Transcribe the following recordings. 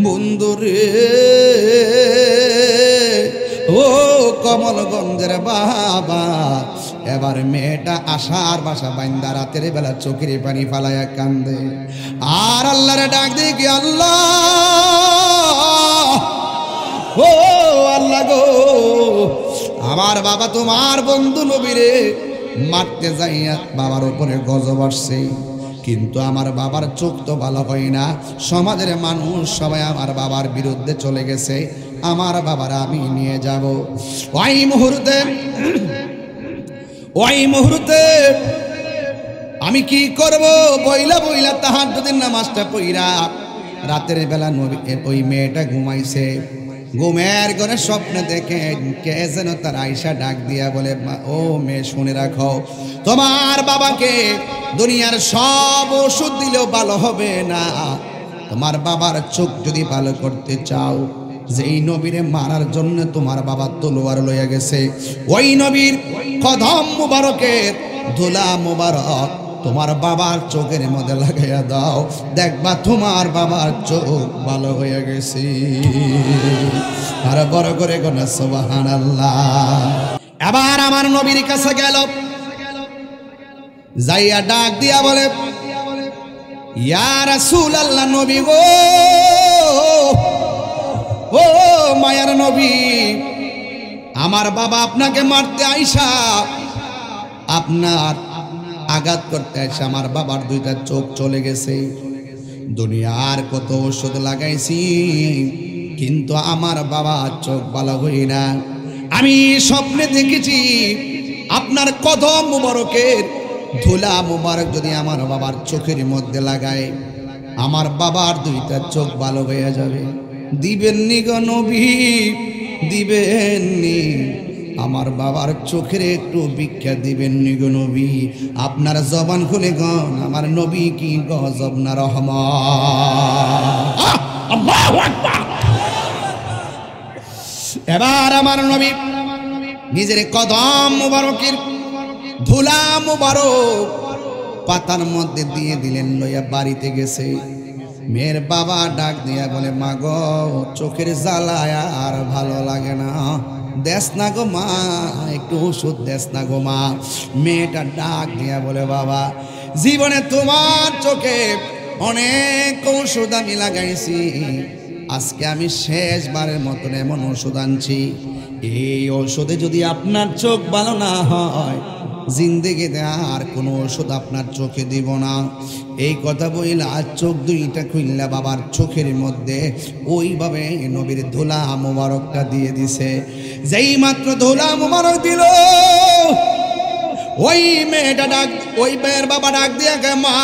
বন্ধুরে ও কমলগঞ্জের বাবা, এবার মেয়েটা আশার বাসা বাইন্দা রাতের বেলা চোখের পানি ফালাইয়া কান্দে আর আল্লাহরে ডাক দিয়ে কি আল্লাহ, ও আল্লাহ গো, আমার বাবা তোমার বন্ধু নবীরে মারতে যাইয়া বাবার উপরে গজব আসছে, কিন্তু আমার বাবার চোখ তো ভালো হয় না, সমাজের মানুষ সবাই আমার বাবার বিরুদ্ধে চলে গেছে, আমার বাবার আমি নিয়ে যাব। ওই মুহূর্তে আমি কি করব, বইলা বইলা তাহাজ্জুদের নামাজটা পড়া রাতের বেলা নবী ওই মেয়েটা ঘুমাইছে, ঘুমের ঘরে স্বপ্নে দেখে কে যেন তার আয়সা ডাক দিয়া বলে, ও মেয়ে শুনে রাখো, তোমার বাবাকে দুনিয়ার সব ওষুধ দিলেও ভালো হবে না, তোমার বাবার চোখ যদি ভালো করতে চাও, যেই নবীরে মারার জন্য তোমার বাবা তলোয়ার লইয়া গেছে, ওই নবীর কদম মুবারকের ধুলা মুবারক তোমার বাবার চোখের মধ্যে লাগাইয়া দাও, দেখবা তোমার বাবার চোখ ভালো হয়ে গেছে। আর বড় করে গোনা সুবহানাল্লাহ। এবার আমার নবীর কাছে গেল, যাইয়া ডাক দিয়া বলে, ইয়া রাসূলুল্লাহ, নবী গো, ও মায়ার নবী, আমার বাবা আপনাকে মারতে আইসা, আপনার আঘাত করতে আইসা আমার বাবার দুইটা চোখ চলে গেছে, দুনিয়ার কত ওষুধ লাগাইছি কিন্তু আমার বাবার চোখ ভালো হই না, আমি স্বপ্নে দেখেছি আপনার কদম মুবারকের ধুলা মুবারক যদি আমার বাবার চোখের মধ্যে লাগায়, আমার বাবার দুইটা চোখ ভালো হয়ে যাবে, দিবেননি গো নবী, দিবেননি, আমার বাবার চোখের একটু ভিক্ষা দিবেননি গো নবী, আপনার জবান খুলে গন, আমার নবী কি গজব না রহমান। আল্লাহু আকবার। এবার আমার নবী নিজের কদম মুবারকের ধুলা মুবারক পাতার মধ্যে দিয়ে দিলেন, লইয়া বাড়িতে গেছে, মেয়ের বাবা ডাক দিয়া বলে, মা গো, চোখের জ্বালায় আর ভালো লাগে না, দেশ না গো মা, একটু ওষুধ দেশ না গো মা। মেয়েটা ডাক দিয়া বলে, বাবা, জীবনে তোমার চোখে অনেক ওষুধ আমি লাগাইছি, আজকে আমি শেষবারের মতন এমন ওষুধ আনছি, এই ওষুধে যদি আপনার চোখ ভালো না হয়, জিন্দেগিতে আর কোনো ওষুধ আপনার চোখে দিব না। এই কথা বইলা চোখ দুইটা খুললা বাবার চোখের মধ্যে ওইভাবে নবীর ধুলা মুবারকটা দিয়ে দিছে। যেই মাত্র ধুলা মুবারক দিল, ওই মেয়েটা ডাক, ওই মেয়ের বাবা ডাক দিয়া গে, মা,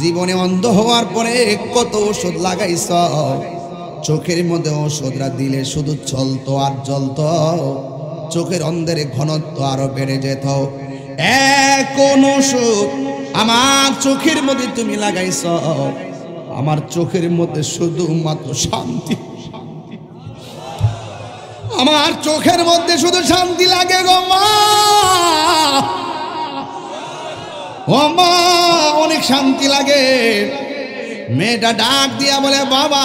জীবনে অন্ধ হওয়ার পরে কত ওষুধ লাগাইছ, চোখের মধ্যে ওষুধরা দিলে শুধু চলতো আর জ্বলতো, চোখের অন্ধের ঘনত্ব আরো বেড়ে যেত, কোন ওষুধ আমার চোখের মধ্যে তুমি লাগাইছ, আমার চোখের মধ্যে শুধুমাত্র শান্তি, আমার চোখের মধ্যে শুধু শান্তি লাগে গো মা, ও মা, অনেক শান্তি লাগে। মেয়েটা ডাক দিয়া বলে, বাবা,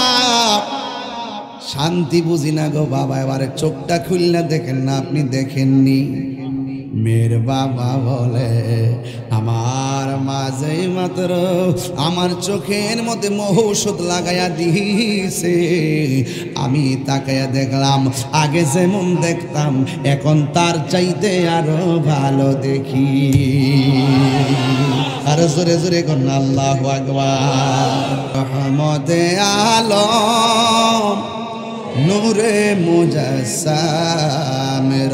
শান্তি বুঝি না গো বাবা, এবারে চোখটা খুললে দেখেন না, আপনি দেখেননি। মেয়ের বাবা বলে, আমার মাঝে মাত্র আমার চোখের মধ্যে ঔষধ লাগাইয়া দিয়েছে, আমি তাকাইয়া দেখলাম আগে যেমন দেখতাম এখন তার চাইতে আরো ভালো দেখি। আর জোরে জোরে কোন আল্লাহু আকবার। রহমতে আলম নূরে মুজাসসাম,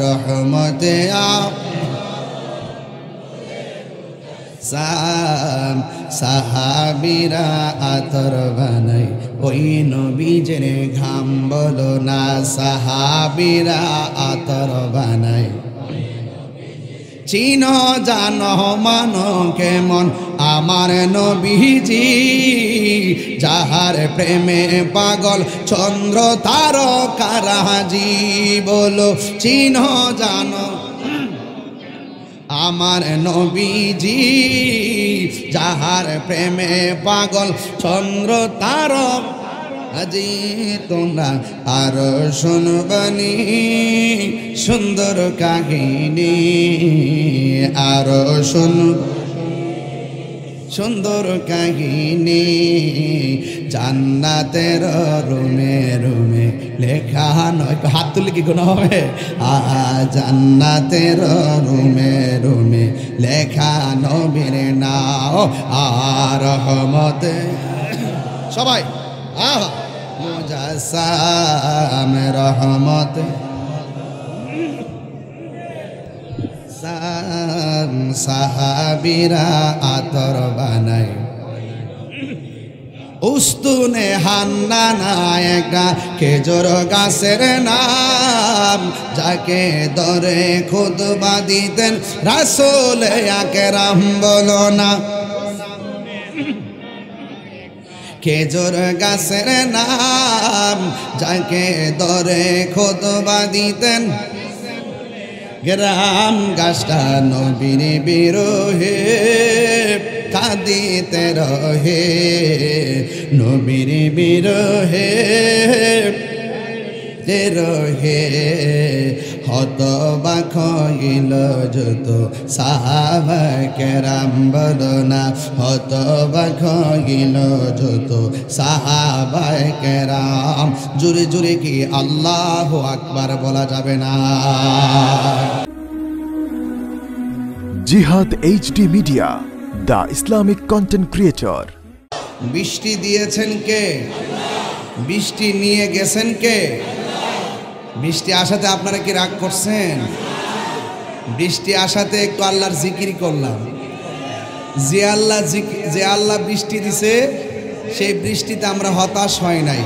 রহমতে আলম সাহাবীরা আতর বানাই ওই নবীজের ঘাম বলো না, সাহাবীরা আতর বানাই, চিনো জানো মানো কেমন আমার নবীজি, যাহার প্রেমে পাগল চন্দ্র তারকারাজি, বলো চিনো জানো আমার নবীজি, যাহার প্রেমে পাগল চন্দ্র তারক আজি তোমরা আরো শুনবানি সুন্দর কাহিনী, আরো সুন্দর কাহিনী। জান্নাতের রুমে রুমে লেখা নয়, হাত তুলে কি কোনো হবে? জান্নাতের রুমে রুমে লেখা নবীর নাম আর রহমতে। সবাই মুজাসসাম রহমত সাহাবীরা আতর বানায়, উস্তুনে হান্নানা একটা খেজুর গাছের নাম, যাকে ধরে খুতবা দিতেন রাসূল আকরাম। বলো না খেজুর গাছের নাম, যাকে ধরে খুতবা দিতেন। গ্রাম গাছটা নবীর বিরহে কাঁদিতে রহে, নবীর বিরহে রহে। হতবাক হইল যত সাহাবা কেরাম। বলো না হতবাক হইল যত সাহাবা কেরাম। জুড়ে জুড়ে কি আল্লাহু আকবার বলা যাবে না? জিহাদ HD media, the Islamic content creator. বৃষ্টি দিয়েছেন কে? বৃষ্টি নিয়ে গেছেন কে? বৃষ্টি আসাতে আপনারা কি রাগ করছেন? বৃষ্টি আসাতে একটু আল্লাহর জিকির করলাম। যে আল্লাহ বৃষ্টি দিছে সেই বৃষ্টিতে আমরা হতাশ হয় নাই,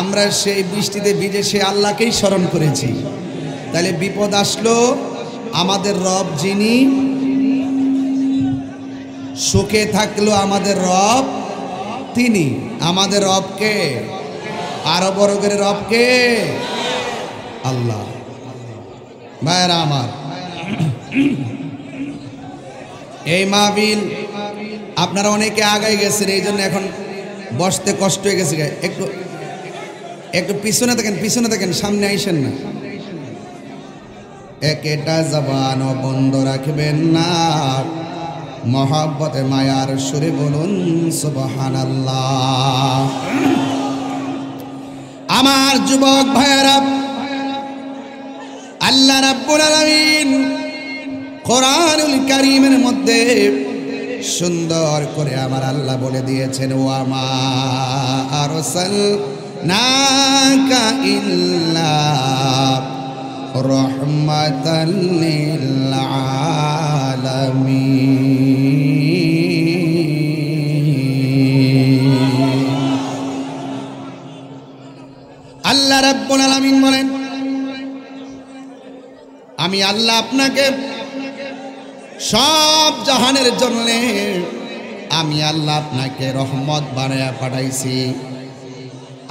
আমরা সেই বৃষ্টিতে ভিজে সে আল্লাহকেই স্মরণ করেছি। তাহলে বিপদ আসলো আমাদের রব যিনি, সুখে থাকলো আমাদের রব তিনি। আমাদের রবকে, আরো বড় করে রবকে আল্লাহ। ভাইরা আমার, এই মাহফিল আপনারা অনেকে আগায় গেছেন, এই জন্য এখন বসতে কষ্ট হয়ে গেছে। একটু একটু পিছনে থাকেন, পিছনে থাকেন, সামনে আইসেন না। একটা জবান বন্ধ রাখবেন না, মহব্বতে মায়ার সুরে বলুন সুবহানাল্লাহ। আমার যুবক ভাইয়েরা, আল্লাহ রাব্বুল আলামিন কোরআনুল কারীমের মধ্যে সুন্দর করে আমার আল্লাহ বলে দিয়েছেন, ওয়া মা আরসালনাকা ইল্লা রাহমাতাল লিল আলামিন। আল্লাহ রাব্বুল আলামিন বলেন, আমি আল্লাহ আপনাকে সব জাহানের জন্য আমি আল্লাহ আপনাকে রহমত বানায়া পাঠাইছি।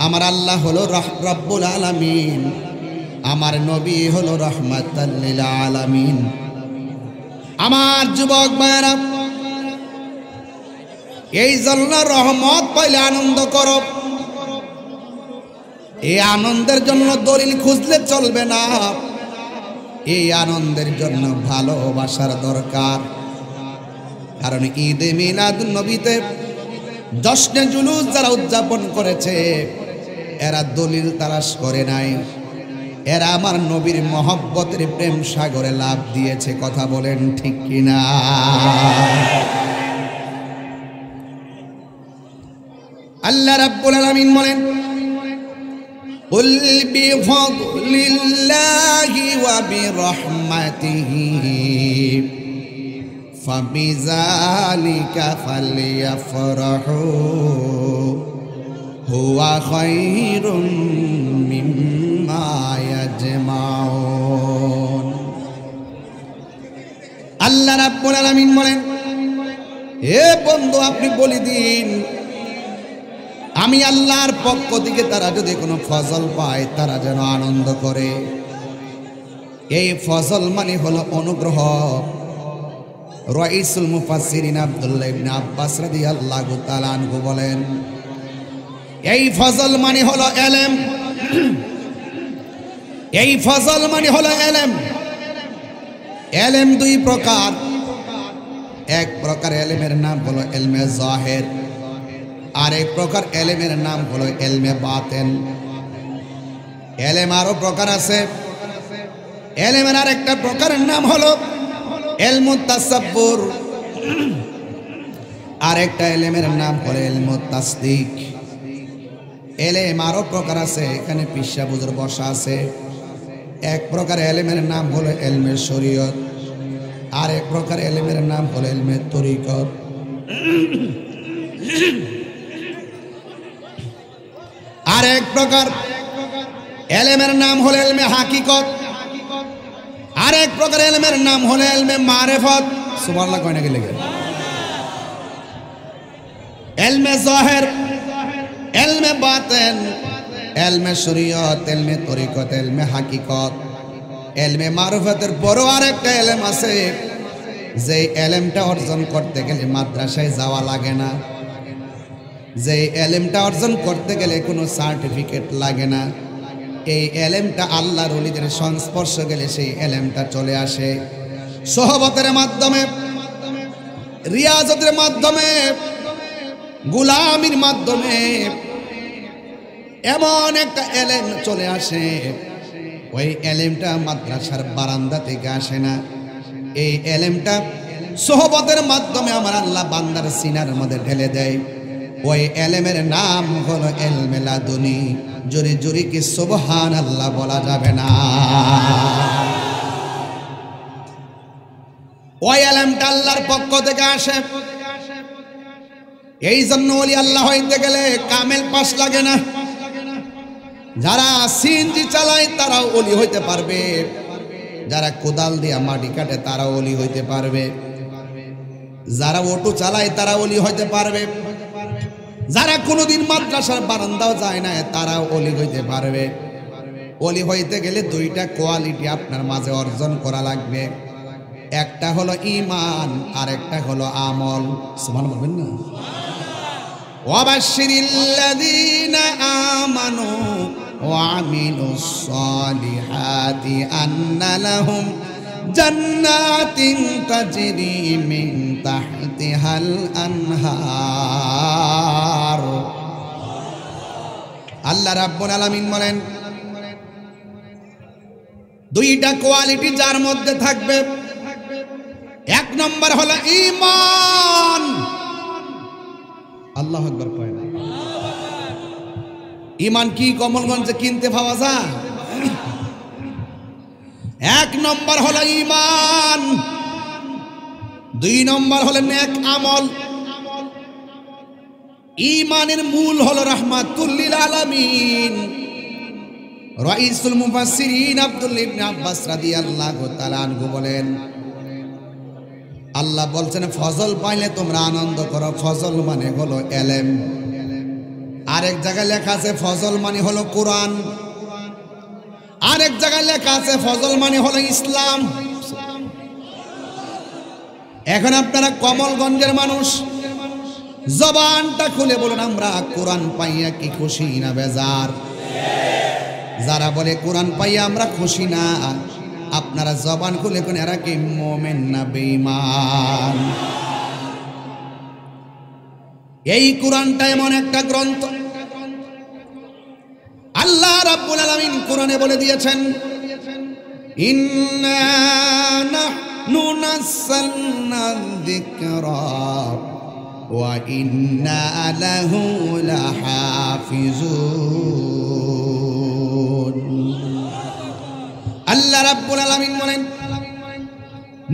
আমার আল্লাহ হলো রব্বুল আলামিন, আমার নবী হলো রাহমাতাল লিল আলামিন। আমার যুবক ভাইরা, এই জন্য রহমত পাইলে আনন্দ করো। এই আনন্দের জন্য দলিল খুঁজলে চলবে না, এই আনন্দের জন্য ভালোবাসার দরকার। কারণ ঈদে মিলাদুন নবীতে জশ্নে জুলুস যারা উদযাপন করেছে, এরা দলিল তালাশ করে নাই, এরা আমার নবীর মহব্বতের প্রেম সাগরে লাভ দিয়েছে। কথা বলেন ঠিক কিনা? আল্লাহ রাব্বুল আলামিন বলেন, قل بفضل الله وبرحمته فبذلك فليفرحوا هو خير مما يجمعون। আল্লাহ রাব্বুল আলামিন বলেন, হে বন্ধু আপনি বলে দিন, আমি আল্লাহর পক্ষ থেকে তারা যদি কোনো ফজল পায় তারা যেন আনন্দ করে। এই ফজল মানে হলো অনুগ্রহ। রাইসুল মুফাসসিরিন আব্দুল্লাহ ইবনে আব্বাস রাদিয়াল্লাহু তাআলা আনহু বলেন, এই ফজল মানে হলো এলেম, এই ফজল মানে হলো এলেম। এলেম দুই প্রকার, এক প্রকার এলেমের নাম হলো এলমে জাহের, আর এক প্রকার এলেমের নাম হলো এলমে বাতেন। এলেম আরো প্রকার আছে। এলেমের আরেকটা প্রকারের নাম হলো এলমুত তাসাব্বুর, আরেকটা এলেমের নাম হলো এলমুত তাসদিক। এলেম আরো প্রকার আছে, এখানে পিসা বুজুর বসা আছে। এক প্রকার এলেমের নাম হলো এলমে শরীয়ত, আর এক প্রকার এলেমের নাম হলো এলমে তরিকত। আর এক প্রকার এলেমের নাম হলো এলমে হাকিকত, আর এক প্রকার এলেমের নাম হলো এলমে মারেফত। সুবহানাল্লাহ কয় নাকি লেগে? এলমে জাহের, এলমে বাতেন, এলমে শরীয়ত, এলমে তরিকত, এলমে হাকিকত, এলমে মারফতের বড় আরেকটা এলেম আছে, যে এলেমটা অর্জন করতে গেলে মাদ্রাসায় যাওয়া লাগে না, যে এলেমটা অর্জন করতে গেলে কোনো সার্টিফিকেট লাগে না। এই এলেমটা আল্লাহর ওলিদের সংস্পর্শ গেলে সেই এলেমটা চলে আসে সোহবতের মাধ্যমে, রিয়াজতের মাধ্যমে, গুলামির মাধ্যমে। এমন একটা এলেম চলে আসে, ওই এলেমটা মাদ্রাসার বারান্দা থেকে আসে না। এই এলেমটা সোহবতের মাধ্যমে আমার আল্লাহ বান্দার সিনার মধ্যে ঢেলে দেয়। ওই এলেমের নাম হলো এলমে লাদুনি। জোরে জোরে কি সুবহানাল্লাহ বলা যাবে না? ওই এলেমটা আল্লাহর পক্ষ থেকে আসে। এই জন্য ওলি আল্লাহ হইতে গেলে কামেল পাস লাগে না। যারা সিএনজি চালায় তারাও ওলি হইতে পারবে, যারা কোদাল দিয়া মাটি কাটে তারাও ওলি হইতে পারবে, যারা অটো চালায় তারা ওলি হইতে পারবে, যারা কোনোদিন মাদ্রাসার বারান্দাও যায় না তারাও ওলি হইতে পারবে। ওলি হইতে গেলে দুইটা কোয়ালিটি আপনার মাঝে অর্জন করা লাগবে। একটা হলো ঈমান, আর একটা হলো আমল। সুবহানাল্লাহ বলবেন না? ওয়াবাশশিরিল্লাযীনা আমানু ওয়া আমিলুস সালিহাতি আন্না লাহুম জান্নাতিন তাজরি মিন তাহতিহাল আনহার। আল্লাহ রাব্বুল আলামিন বলেন, দুইটা কোয়ালিটি যার মধ্যে থাকবে, এক নম্বর হলো ঈমান। আল্লাহু আকবার কয় না? ঈমান কি কমলগঞ্জে কিনতে পাওয়া যায়? এক নম্বর হলো ঈমান, দুই নম্বর হলো নেক আমল। ঈমানের মূল হলো রাহমাতুল লিল আলামিন। রাইসুল মুফাসসিরিন আব্দুল্লাহ ইবনে আব্বাস রাদিয়াল্লাহু তাআলা আনহু বলেন, আল্লাহ বলছেন ফজল পাইলে তোমরা আনন্দ করো। ফজল মানে হলো এলেম। আরেক জায়গায় লেখা আছে ফজল মানে হলো কোরআন, আরেক জায়গায় লেখা আছে ফজল মানে হলো ইসলাম। এখন আপনারা কমলগঞ্জের মানুষ, জবানটা খুলে বলুন, আমরা কোরআন পাইয়া কি খুশি না বেজার? যারা বলে কোরআন পাইয়া আমরা খুশি না, আপনারা জবান খুলে কোন এরা কি মুমিন না বেঈমান? এই কোরআনটা এমন একটা গ্রন্থ, আল্লাহ রাব্বুল আলামিন কোরআনে বলে দিয়েছেন, ইন্না নাহনু নাযালনা যিকরা ওয়া ইন্না লাহু লাহাফিজুন। আল্লাহ রাব্বুল আলামিন বলেন,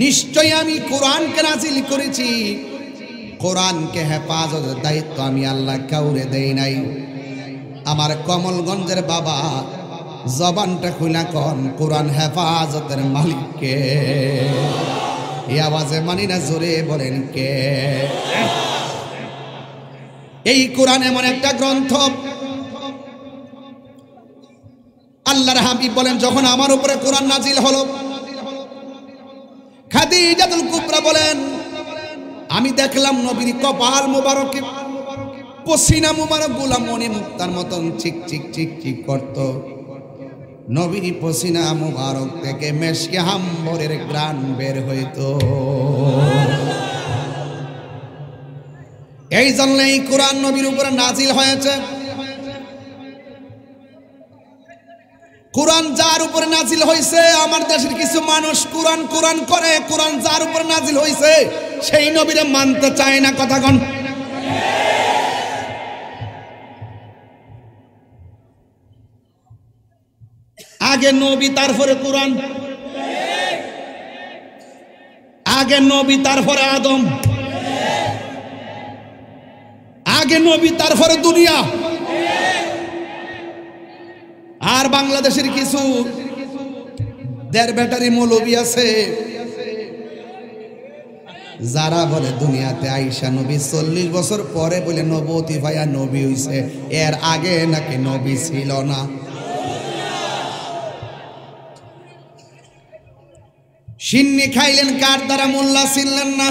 নিশ্চয়ই আমি কোরআনকে নাযিল করেছি, কোরআনকে হেফাজতের দায়িত্ব আমি আল্লাহ কাউরে দেই নাই। আমার কমলগঞ্জের বাবা জবানটা খুলা কন, কোরআন হেফাজতের মালিক কে? এই আওয়াজে মানি না, জোরে বলেন কে? এই কোরআন এমন একটা গ্রন্থ, আল্লাহর হাবিব বলেন, যখন আমার উপরে কোরআন নাজিল হলো, খাদিজাতুল কুবরা বলেন, আমি দেখলাম নবীর কপাল মোবারকে পসিনা মুবারক গোলাম মনি মুক্তার মতন চিক চিক চিক চিক করত। নবীর পসিনা মুবারক থেকে মেশকে হাম্বরের গ্রান বের হইতো। এই জন্য এই কোরআন নবীর উপরে নাজিল হয়েছে। কোরআন যার উপরে নাজিল হয়েছে, আমার দেশের কিছু মানুষ কোরআন কোরআন করে, কোরআন যার উপরে নাজিল হয়েছে সেই নবীরে মানতে চায় না। কথা কোন? আগে নবী তারপরে কোরআন, আগে নবী তারপরে আদম, আগে নবী তারপরে দুনিয়া। আর বাংলাদেশের কিছু দেড় ব্যাটারি মৌলবী আছে যারা বলে দুনিয়াতে আইসা নবী 40 বছর পরে বলে নবতী ভাইয়া নবী হইছে, এর আগে নাকি নবী ছিল না। সিন্নি খাইলেন কার দ্বারা? মোল্লা চিনলেন না।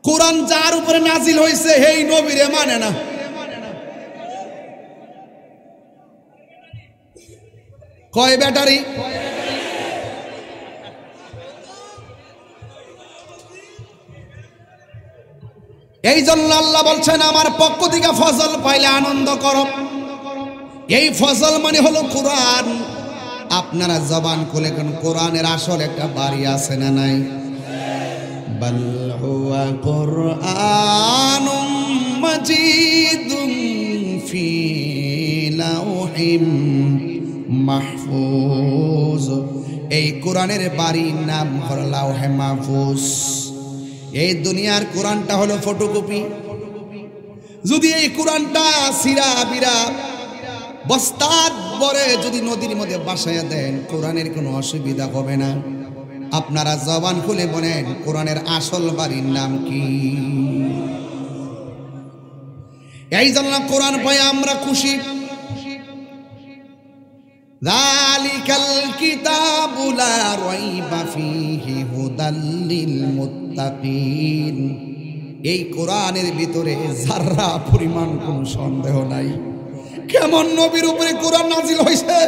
কোরআন যার উপরে নাজিল হয়েছে এই নবীরে মানে না। কয় ব্যাটারি? এই জন্য আল্লাহ বলছেন আমার পক্ষ থেকে ফজল পাইলে আনন্দ করো। এই ফজল মানে হলো কোরআন। আপনারা জবান খুলে কোন কোরআনের আসল একটা বাড়ি আছে না নাই? বাল হুয়া কুরআনুম মাজিদুন ফি লাউহিম মাহফুজ। এই কোরআনের বাড়ির নাম হলো লাউহে মাহফুজ। এই দুনিয়ার কোরআনটা হলো ফটোকপি। যদি এই কোরআনটা সিরা বিরা বস্তাত ভরে যদি নদীর মধ্যে বাসায় দেন, কোরআনের কোনো অসুবিধা হবে না। আপনারা জবান খুলে বলেন কোরআনের আসল বাড়ির নাম কি? এই জন্য কোরআন পায় আমরা খুশি। যালিকাল কিতাবু লা রাইবা ফীহি হুদাল লিল মুত্তাকিন। এই কোরআনের ভিতরে যারা পরিমাণ কোনো সন্দেহ নাই। কেমন নবীর উপরে কোরআন নাজিল হয়েছে।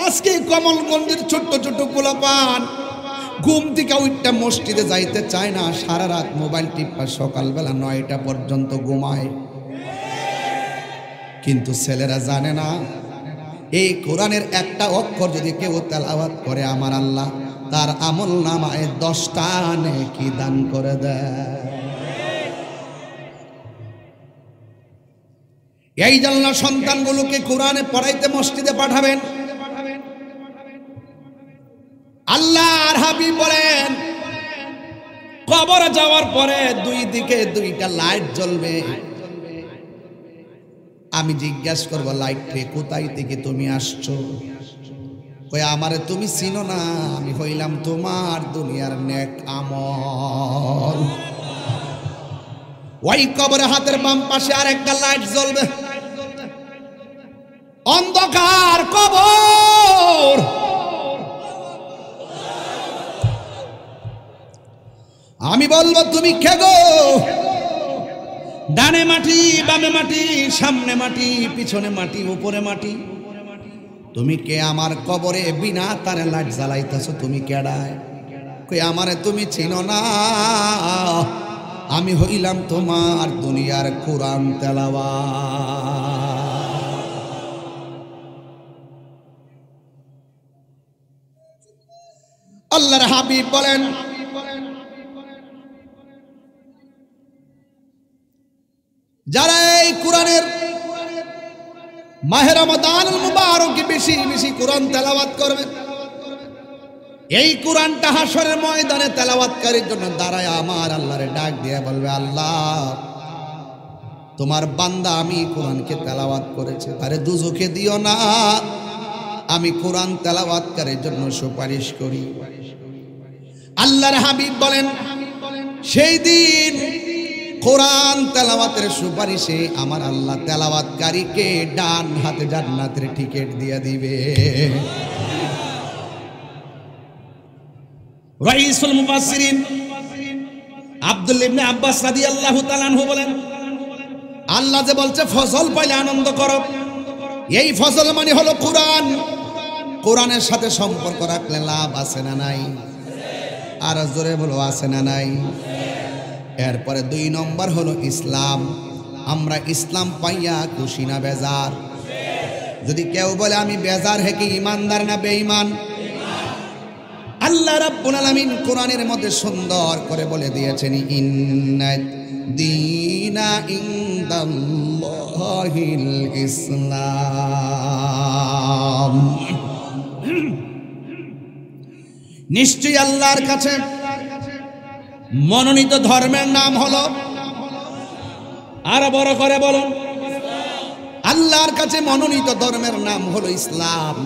আজকে কমলগঞ্জের ছোট্ট ছোট্ট পোলাপান ঘুম থেকে উঠটা মসজিদে যাইতে চায় না, সারা রাত মোবাইল টিপা সকালবেলা 9টা পর্যন্ত ঘুমায়। কিন্তু ছেলেরা জানে না এই কোরআনের একটা অক্ষর যদি কেউ তেলাওয়াত করে আমার আল্লাহ তার আমল নামায় 10টা নেকি দান করে দেয়। এই জন্য সন্তানগুলোকে কোরআনে পড়াইতে মসজিদে পাঠাবেন। আল্লাহর হাবিব বলেন কবরে যাওয়ার পরে দুই দিকে 2টা লাইট জ্বলবে। আমি জিজ্ঞাসা করবো লাইট কোথায় থেকে তুমি আসছো? কই আমারে তুমি চিনো না, আমি হইলাম তোমার দুনিয়ার নেক আমল। ওই কবরে হাতের বাম পাশে আর একটা লাইট জ্বলবে। অন্ধকার কবর। আমি বলবো তুমি কে গো? ডানে মাটি, বামে মাটি, সামনে মাটি, পিছনে মাটি, উপরে মাটি। তুমি কে? আমার কবরে বিনা তারে লাইট জ্বালাইতেছো, তুমি কেডায়? কই আমারে তুমি চিনো না, আমি হইলাম তোমার দুনিয়ার কোরআন তেলাওয়াত। আল্লাহর হাবিব বলেন যারা এই কোরআনের মাহে রমাদানুল মুবারকে বেশি বেশি কোরআন তেলাওয়াত করবে, এই কোরআনটা হাসরের ময়দানে তেলাওয়াতকারীর জন্য দাঁড়ায় আমার আল্লাহরে ডাক দিয়ে বলবে আল্লাহ তোমার বান্দা আমি কোরআনকে তেলাওয়াত করেছে, তারে দুজখে দিও না, আমি কোরআন তেলাওয়াতকারীর জন্য সুপারিশ করি। আল্লাহর হাবিব বলেন সেই দিন কোরআন তেলাওয়াতের সুপারিশে আমার আল্লাহ তেলাওয়াতকারীকে ডান হাতে জান্নাতের টিকিট দিয়ে দিবে। রাইসুল মুফাসসিরিন আব্দুল্লাহ ইবনে আব্বাস রাদিয়াল্লাহু তাআলা আনহু বলেন, আল্লাহ যে বলছে ফসল পাইলে আনন্দ করো, এই ফসল মানে হলো কোরআন। কোরআনের সাথে সম্পর্ক রাখলে লাভ আছে না নাই? আর জোরে বলো, আছে না নাই? এরপরে 2 নম্বর হলো ইসলাম। আমরা ইসলাম পাইয়া খুশি না বেজার? যদি কেউ বলে আমি বেজার, হে কি ইমানদার না বেঈমান? আল্লাহ রাব্বুল আলামিন কোরআনের মধ্যে সুন্দর করে বলে দিয়েছেন, ইন্নাদ দীনা ইনদাল্লাহিল ইসলাম। নিশ্চয়ই আল্লাহর কাছে মনোনীত ধর্মের নাম হলো, আরো বড় করে বলুন, আল্লাহর কাছে মনোনীত ধর্মের নাম হলো ইসলাম।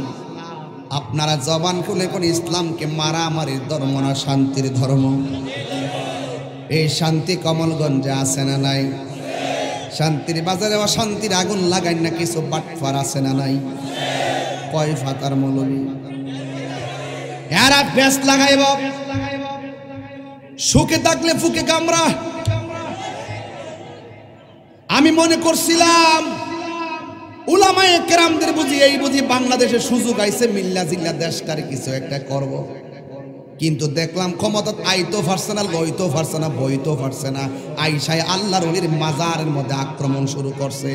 আপনারা জবান খুলে কোন ইসলামকে মারামারির ধর্ম না, শান্তির ধর্ম। এই শান্তি কমলগঞ্জে আছে না নাই? শান্তির বাজারে অশান্তির আগুন লাগাই না কিছু বাটফার আছে না নাই? কয় ফাতার মৌলবি এরা বেশ লাগাইব, সুখে থাকলে ফুকে কামরা। আমি মনে করছিলাম উলামায়ে কেরামদের বুঝি এই বুঝি বাংলাদেশে সুযোগ আইছে মিল্লা জিল্লা দেশটারে কিছু একটা করব, কিন্তু দেখলাম ক্ষমতা আইতো পারছে না, লইতো পারছে না, বইতো পারছে না। আইসায় আল্লাহর ওলির মাজারের মধ্যে আক্রমণ শুরু করছে।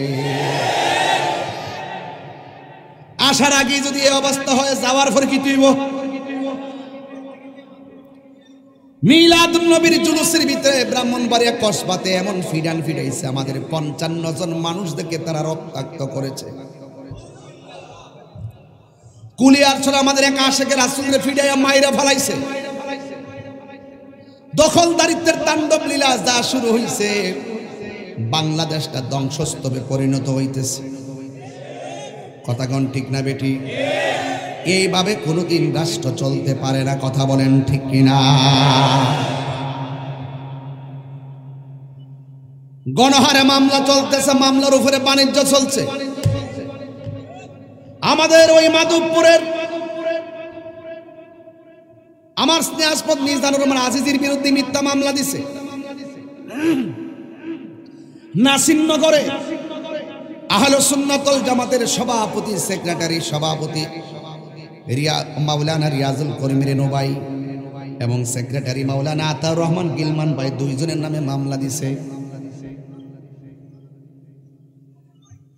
আসার আগে যদি এই অবস্থা হয়, যাওয়ার পর কি তুইব? মিলাদুন নবীর জুলুসের ভিতরে ব্রাহ্মণবাড়িয়া কসবাতে এমন ফিডান ফিডাইছে, আমাদের 55 জন মানুষদেরকে তারা রক্তাক্ত করেছে। কুলিয়ার ছড়া আমাদের এক আশেকে রাসূলের ফিডাইয়া মাইরা ফেলাইছে। দখলদারিত্বের তাণ্ডব লীলা যা শুরু হইছে, বাংলাদেশটা ধ্বংসস্তূপে পরিণত হইতেছে। কথা কোন ঠিক না বেটি? এইভাবে কোনোদিন রাষ্ট্র চলতে পারে না। কথা বলেন ঠিক কিনা? গণহারে মামলা চলতেছে, মামলার উপরে বাণিজ্য চলছে। আমাদের ওই মাধবপুরের আমার স্নেহাস্পদ মিজানুর রহমান আজিজির বিরুদ্ধে মিথ্যা মামলা দিছে। নাসিমনগরে আহলে সুন্নাতুল জামাতের সভাপতি, সেক্রেটারি, সভাপতি মাওলানা রিয়াজুল করিম রেনোভাই এবং সেক্রেটারি মাওলানা আতাউর রহমান গিলমান ভাই, 2 জনের নামে মামলা দিছে।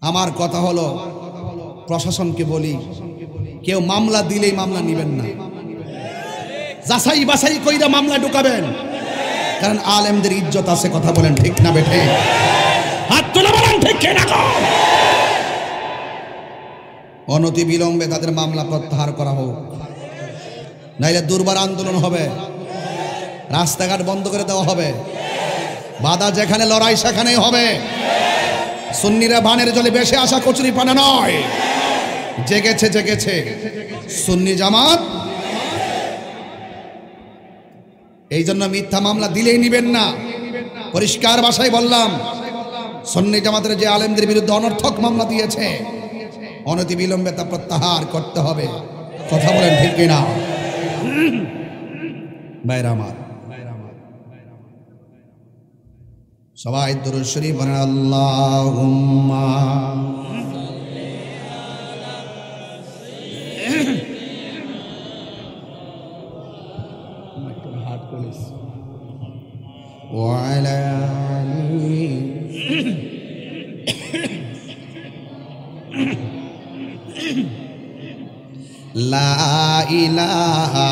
আমার কথা হলো, প্রশাসনকে বলি, কেউ মামলা দিলেই মামলা নিবেন না, যাচাই বাছাই কইরা মামলা ঢুকাবেন, কারণ আলেমদের ইজ্জত আছে। কথা বলেন ঠিক না বেঠে? হাত তুলে বলেন ঠিক কিনা? অনতি বিলম্বে তাদের মামলা প্রত্যাহার করা হোক, নাইলে দুর্বার আন্দোলন হবে, রাস্তাঘাট বন্ধ করে দেওয়া হবে, বাধা যেখানে লড়াই সেখানেই হবে। সুন্নিরা বানের জলে বেশি আসা কচুরি পানা নয়, জেগেছে জেগেছে সুন্নি জামাত। এই জন্য মিথ্যা মামলা দিলেই নিবেন না। পরিষ্কার ভাষায় বললাম, সুন্নি জামাতের যে আলেমদের বিরুদ্ধে অনর্থক মামলা দিয়েছে, অনতি বিলম্বে তা প্রত্যাহার করতে হবে। কথা বলেন ঠিক কিনা? ভাইরা আমার, সবাই দুরূদ শরীফ পড়েন। আল্লাহুম্মা ওয়া আলা আলিহি লা ইলাহা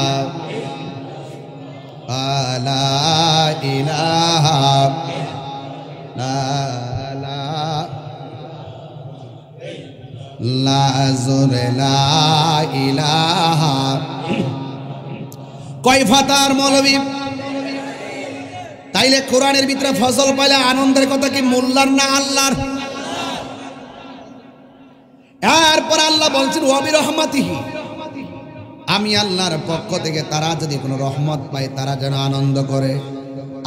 লা ইলাহা কয় ফাতার মৌলবী? তাইলে কোরআনের ভিতরে ফসল পাইলে আনন্দের কথা কি মোল্লার না আল্লাহর? এরপর আল্লাহ বলছেন ওয়াবি রহমাতিহি, আমি আল্লাহর পক্ষ থেকে তারা যদি কোনো রহমত পায় তারা যেন আনন্দ করে।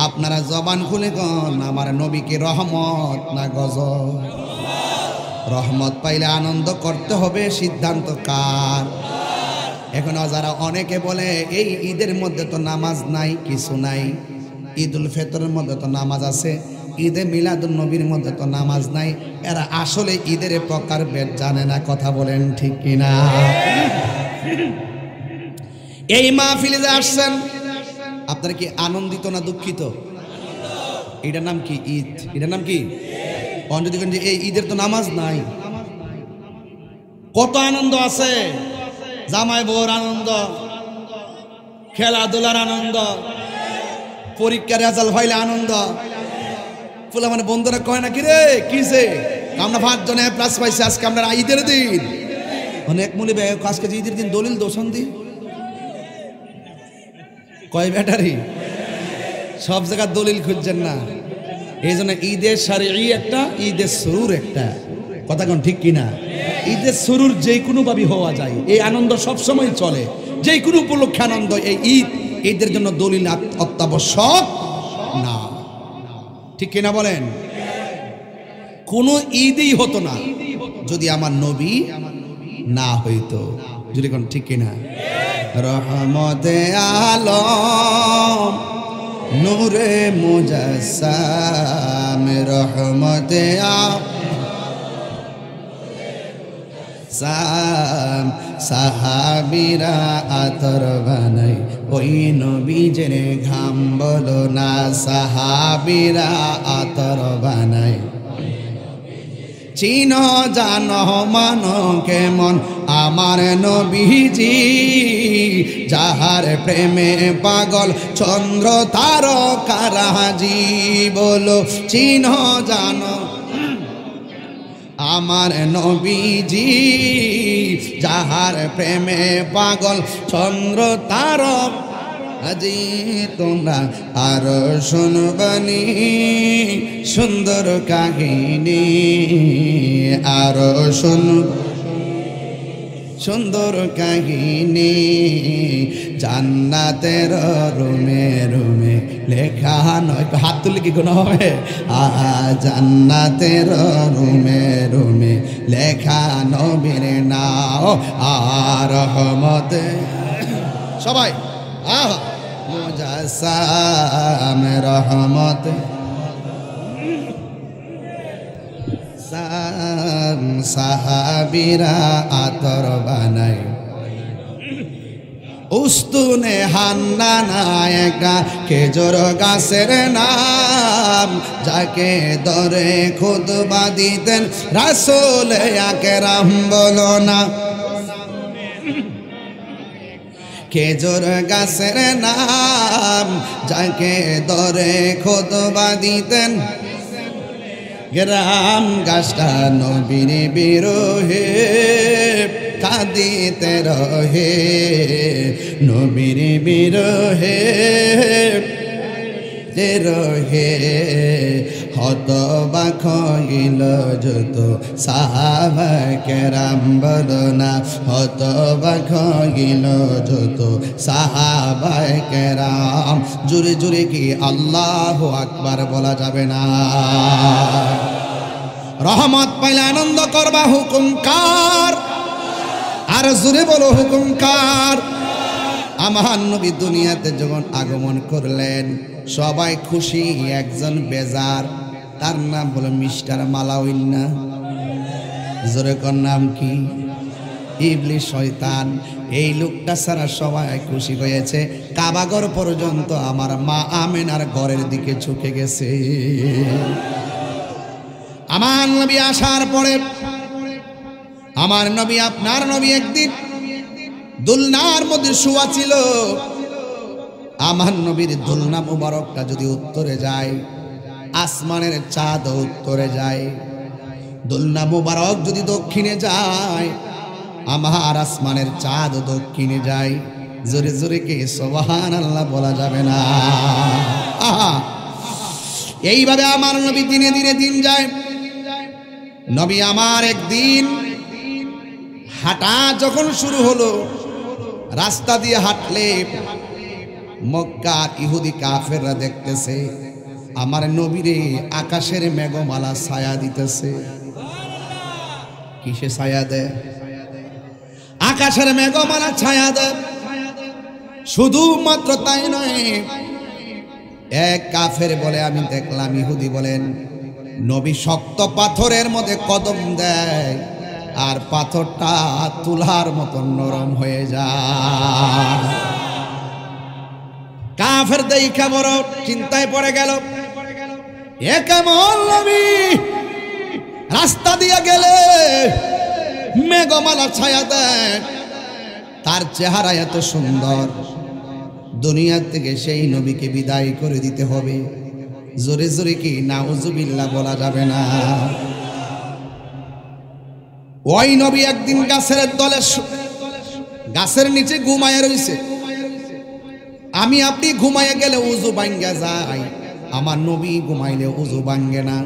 আপনারা জবান খুলে কোন আমার নবীকে রহমত না গজব? রহমত পাইলে আনন্দ করতে হবে, সিদ্ধান্ত কার? এখন যারা অনেকে বলে এই ঈদের মধ্যে তো নামাজ নাই, কিছু নাই, ঈদুল ফিতরের মধ্যে তো নামাজ আছে, ঈদে মিলাদুন নবীর মধ্যে তো নামাজ নাই। এরা আসলে ঈদের প্রকার ভেদ জানে না, কথা বলেন ঠিক কিনা? এই মাহফিলে যে আসছেন আপনারা কি আনন্দিত না দুঃখিত? এটার নাম কি? ঈদ। এটার নাম কি? যদি যে এই ঈদের তো নামাজ নাই, কত আনন্দ আছে। জামাই বউর আনন্দ, খেলাধুলার আনন্দ, পরীক্ষার রেজাল্ট হইলে আনন্দ। ফুলা মানে বন্ধুরা কয় না কি রে কিসে আমরা 5 জনে প্লাস পাইছি, আজকে আমরা ঈদের দিন। অনেক মনে আজকে ঈদের দিন দলিল দোষণ দি কয় ব্যাটারি সব জায়গায় দলিল খুঁজছেন না। এই জন্য ঈদের শারঈ একটা, ঈদের সুরুর একটা, কথা কোন ঠিক কিনা? ঈদের সুরুর যে কোনো ভাবে হওয়া যায়, এই আনন্দ সব সময় চলে, যে কোনো উপলক্ষে আনন্দ। এই ঈদের জন্য দলিল অত্যাবশ্যক না, ঠিক কিনা বলেন? কোনো ঈদই হতো না যদি আমার নবী না হইতো, যদি কোন ঠিক কিনা? রহমতে আলম নূরে মুজাসসাম, রহমতে আলম সাহাবীরা আতর বানাই ওই নবীজের ঘাম বলো না, সাহাবীরা আতর বানাই। চিনো জানো মানো কেমন আমার নবীজি, যাহার প্রেমে পাগল চন্দ্র তারকারাজি। বলো চিনো জানো আমার নবীজি, যাহার প্রেমে পাগল চন্দ্র তারক। আজি তোমরা আরো শুনবানি সুন্দর কাহিনী, আরো সুন্দর কাহিনী। জান্নাতের রুমে রুমে লেখা নয়, হাত তুলে কি কোনো হবে? জান্নাতের রুমে রুমে লেখা নবীর নাম আর রহমতে। সবাই মুজাসসাম রহমত সাহাবীরা আতর বানাই। উস্তুনে হান্নানা একটা খেজুর গাছের নাম, যাকে ধরে খুতবা দিতেন রাসূল আকরাম। বলো না খেজুর গাছের নাম, যাকে ধরে খুতবা দিতেন। গ্রাম গাছটা নবীর বিরহে কাঁদিতে রহে, নবীর বিরহে রহে। হতবাক হইল যত সাহাবা কেরাম। বলো না হতবাক হইল যত সাহাবা কেরাম। জুড়ে জুড়ে কি আল্লাহু আকবার বলা যাবে না? রহমত পাইলে আনন্দ করবা, হুকুম কার? আর জুড়ে বলো হুকুম কার? আমার নবী দুনিয়াতে যখন আগমন করলেন সবাই খুশি, একজন বেজার, তার নাম হলো মিস্টার মালাউইন্না। জোরে কর নাম কি? ইবলিস শয়তান। এই লোকটা ছাড়া সবাই খুশি হয়েছে। কাবাঘর পর্যন্ত আমার মা আমেনার ঘরের দিকে ঝুঁকে গেছে। আমার নবী আসার পরে আমার নবী আপনার নবী একদিন দুলনার মধ্যে শুয়া ছিল। আমার নবীর দুলনা মুবারকটা যদি উত্তরে যায়, আসমানের চাঁদ উত্তরে যায়। দুলনা মুবারক যদি দক্ষিণে যায়, আমার আসমানের চাঁদ দক্ষিণে যায়। জোরে জোরে কে সুবহানাল্লাহ বলা যাবে না? এইভাবে আমার নবী দিনে দিনে দিন যায়। নবী আমার একদিন হাঁটা যখন শুরু হলো, রাস্তা দিয়ে হাঁটলে মক্কার ইহুদি কাফেররা দেখতেছে আমার নবীরে আকাশের মেঘমালা ছায়া দিতেছে। কিসে ছায়া দেয়? আকাশের মেঘমালা ছায়া দেয়। শুধুমাত্র তাই নয়, এক কাফের বলে আমি দেখলাম, ইহুদি বলেন, নবী শক্ত পাথরের মধ্যে কদম দেয় আর পাথরটা তুলার মতো নরম হয়ে যায়। কাফের দেখা বড় চিন্তায় পড়ে গেল, এ কেমন নবী? রাস্তা দিয়ে গেলে মেঘমালা ছায়া দেয়, তার চেহারা এত সুন্দর, দুনিয়া থেকে সেই নবীকে বিদায় করে দিতে হবে। জোরে জোরে কি নাউজুবিল্লাহ বলা যাবে না? ওই নবী একদিন গাছের নিচে ঘুমায় রইছে। আমি আপনি ঘুমায় গেলে উজু ভাঙ্গা যায়, আমার নবী ঘুমাইলে উজু ভাঙ্গে না,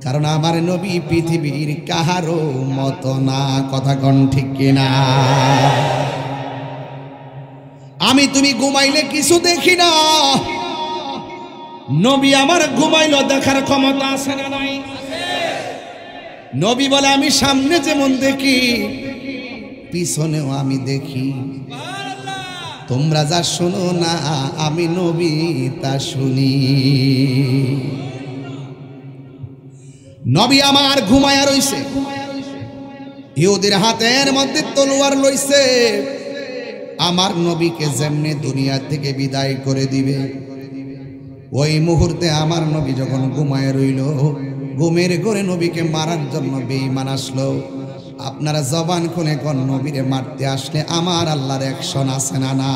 কারণ আমার নবী পৃথিবীর কাহারও মতো না। কথা কোন ঠিক কিনা? আমি তুমি ঘুমাইলে কিছু দেখি না, নবী আমার ঘুমাইলো দেখার ক্ষমতা আছে না নাই? নবী বলে আমি সামনে যেমন দেখি পিছনেও আমি দেখি, তোমরা যা শোনো না আমি নবী তা শুনি। নবী আমার ঘুমায়া রইছে, ইহুদির হাতের মধ্যে তলোয়ার লইছে, আমার নবীকে যেমনি দুনিয়া থেকে বিদায় করে দিবে। ওই মুহূর্তে আমার নবী যখন ঘুমায় রইল, ঘুমের ঘরে নবীকে মারার জন্য বেঈমান আসলো। আপনারা জবান খুলে কোন নবীরে মারতে আসলে আমার আল্লাহর অ্যাকশন আছে না না?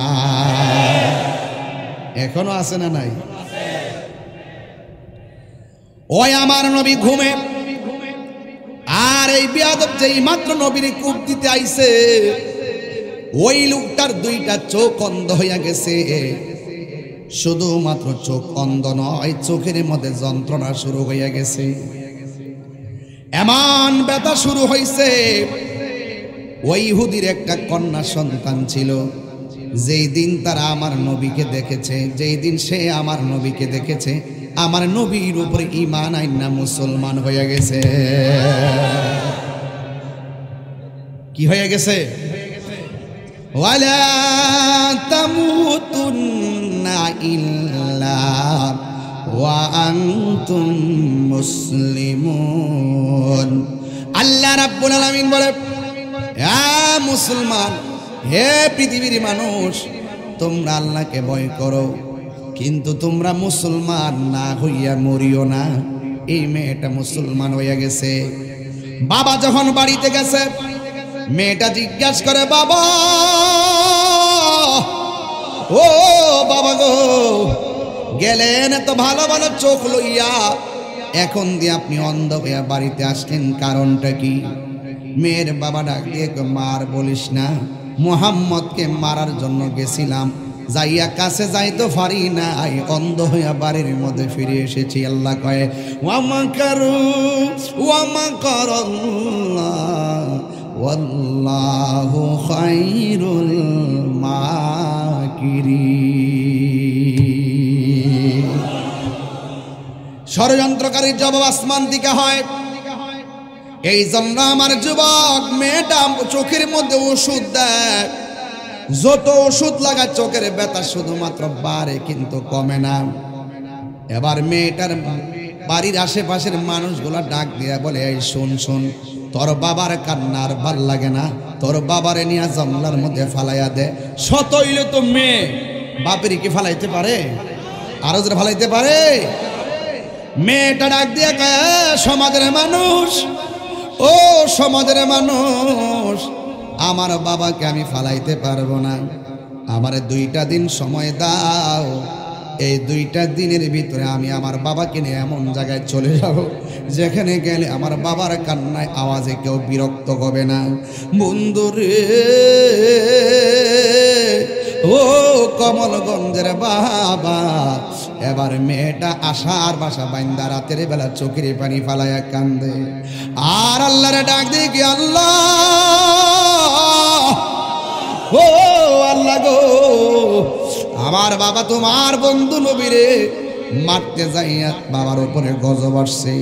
এখনো আছে না নাই? ওই আমার নবী ঘুমে, আর এই বিয়াদব যেই মাত্র নবীর কূপ দিতে আইছে, ওই লোকটার দুইটা চোখ অন্ধ হইয়া গেছে। শুধুমাত্র চোখ অন্ধ নয়, চোখের মধ্যে যন্ত্রণা শুরু হইয়া গেছে, এমন ব্যথা শুরু হইছে। ওই ইহুদির একটা কন্যা সন্তান ছিল, যেই দিন তারা আমার নবীকে দেখেছে, যেই দিন সে আমার নবীকে দেখেছে, আমার নবীর উপরে ঈমান আইনা মুসলমান হয়ে গেছে। কি হয়ে গেছে? ওয়ালা তামুতুন্না ইল্লা ওয়া আনতুম মুসলিমুন। আল্লাহ রাব্বুল আলামিন বলে, হে মুসলমান, হে পৃথিবীর মানুষ, তোমরা আল্লাহকে ভয় করো, কিন্তু তোমরা মুসলমান না হইয়া মরিও না। এই মেয়েটা মুসলমান হইয়া গেছে। বাবা যখন বাড়িতে গেছে, মেয়েটা জিজ্ঞাসা করে, বাবা, ও বাবা গো, গেলেন তো ভালো ভালো চোখ লইয়া, এখন দিয়ে আপনি অন্ধ হইয়া বাড়িতে আসলেন, কারণটা কি? মেয়ের বাবা ডাক দিয়ে, মার বলিস না, মুহাম্মদকে মারার জন্য গেছিলাম, যাইয়া কাছে যাইতে পারি না, অন্ধ হইয়া বাড়ির মধ্যে ফিরে এসেছি। আল্লাহ কয়, ওয়ামাকারু ওয়ামাকারাল্লাহ ওয়াল্লাহু খায়রুল মাকিরিন। ষড়যন্ত্রকারীর জবাব আসমান দিকে হয়। এই জন্য আমার যুবক, মেয়েটা চোখের মধ্যে ওষুধ দেয়, যত ওষুধ লাগা চোখের ব্যথা শুধুমাত্র বাড়ে কিন্তু কমে না। এবার মেয়েটার বাড়ির আশেপাশের মানুষগুলা ডাক দিয়া বলে, এই শোন শোন, তোর বাবার কান্নার ভাল লাগে না, তোর বাবারে নিয়ে জঙ্গলার মধ্যে ফালাইয়া দে। শত হইলে তো মেয়ে, বাপের কি ফালাইতে পারে? আরো যে ফালাইতে পারে? মেয়েটা ডাক দিয়া কয়, সমাজের মানুষ, ও সমাজের মানুষ, আমার বাবাকে আমি ফালাইতে পারবো না, আমার 2টা দিন সময় দাও। এই 2টা দিনের ভিতরে আমি আমার বাবাকে নিয়ে এমন জায়গায় চলে যাব, যেখানে গেলে আমার বাবার কান্নায় আওয়াজে কেউ বিরক্ত হবে না। বন্ধুরে, ও কমলগঞ্জের বাবা, এবার মেয়েটা আশার বাসা বাইন্দা রাতের বেলা চোখের পানি ফালাইয়া কান্দে, আর আল্লাহরে ডাক দিয়ে কি, আল্লাহ, ও আল্লাহ গো, আমার বাবা তোমার বন্ধু নবীরে মারতে যাইয়া বাবার উপরে গজব আসছে,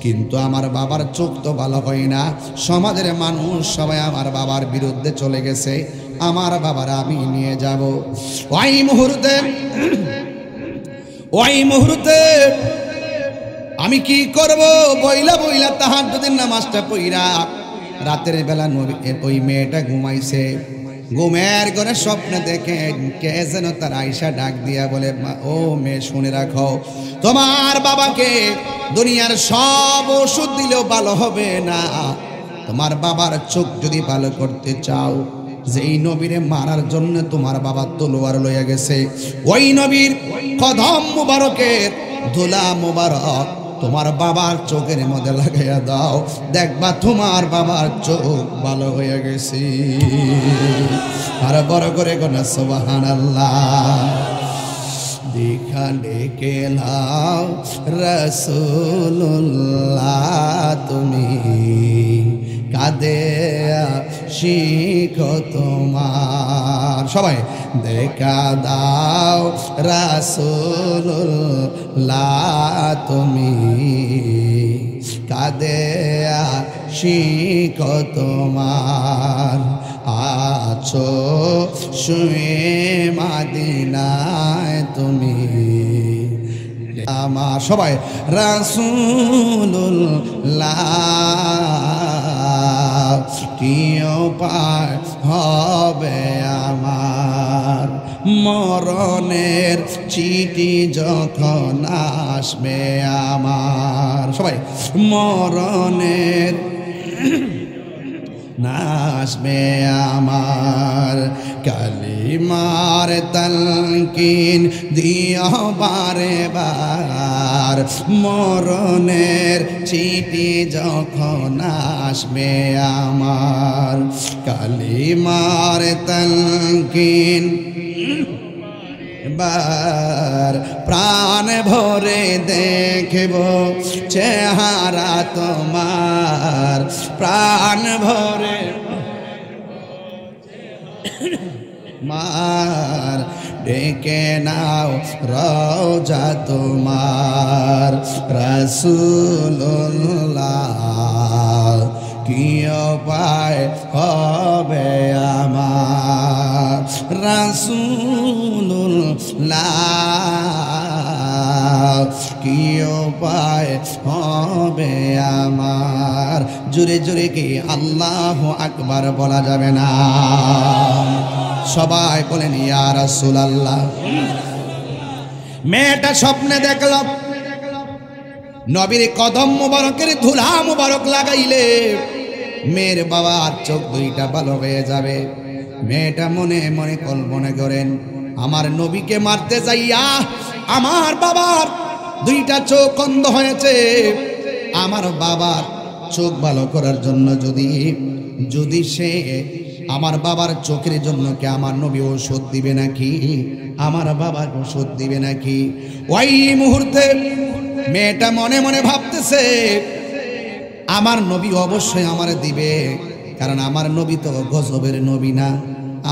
কিন্তু আমার বাবার চোখ তো ভালো হয় না, সমাজের মানুষ সবাই আমার বাবার বিরুদ্ধে চলে গেছে, আমার বাবার আমি নিয়ে যাব। ওই মুহূর্তে ওই মুহূর্তে আমি কি করব, বইলা বইলা তাহাজ্জুদের নামাজটা পড়া রাতের বেলা ওই মেয়েটা ঘুমাইছে। ঘুমের ঘরে স্বপ্ন দেখে কে যেন তার আয়সা ডাক দিয়া বলে, ও মেয়ে শুনে রাখো, তোমার বাবাকে দুনিয়ার সব ওষুধ দিলেও ভালো হবে না, তোমার বাবার চোখ যদি ভালো করতে চাও, যেই নবীরে মারার জন্য তোমার বাবা তলোয়ার লইয়া গেছে, ওই নবীর কদম মুবারকের ধুলা মুবারক তোমার বাবার চোখের মধ্যে লাগাইয়া দাও, দেখবা তোমার বাবার চোখ ভালো হয়ে গেছে। আর বড় করে গোনা সুবহানাল্লাহ। দেখা ডেকে লাও রাসূলুল্লাহ, তুমি কাঁদে শিখো তোমার, সবাই দেখা দাও রাসূলুল্লাহ, তুমি কাঁদে শিখো তোমার, আছো শুয়ে মাদিনায় তুমি আমার, সবাই রাসূলুল্লাহ কি উপায় হবে আমার, মরণের চিঠি যখন আসবে আমার, সবাই মরণের নাসবে আমার, কালিমার তালকিন দিও বারে বার, মরণের চিঠি যখন আসবে আমার, কালিমার তালকিন বার, প্রাণ ভরে দেখব চেহারা তোমার, প্রাণ ভরে মার, ডেকে নাও রওজা তোমার, রাসূলুল্লাহ কি উপায় হবে আমার, রাসূলুল্লাহ কি উপায় হবে আমার, জোরে জোরে কি আল্লাহু আকবার বলা যাবে না? সবাই বলেন ইয়া রাসূলুল্লাহ। মেয়েটা স্বপ্নে দেখল নবীর কদম মুবারকের ধুলা মুবারক লাগাইলে মেয়ের বাবার চোখ দুইটা ভালো হয়ে যাবে। মেয়েটা মনে মনে কল্পনা করেন, আমার নবীকে মারতে যাইয়া আমার বাবার দুইটা চোখ অন্ধ হয়েছে, আমার বাবার চোখ ভালো করার জন্য যদি সে আমার বাবার চোখের জন্য কে আমার নবী ওষুধ দিবে নাকি, আমার বাবার ওষুধ দিবে নাকি। ওই মুহূর্তে মেয়েটা মনে মনে ভাবতেছে, আমার নবী অবশ্যই আমার দিবে, কারণ আমার নবী তো গজবের নবী না,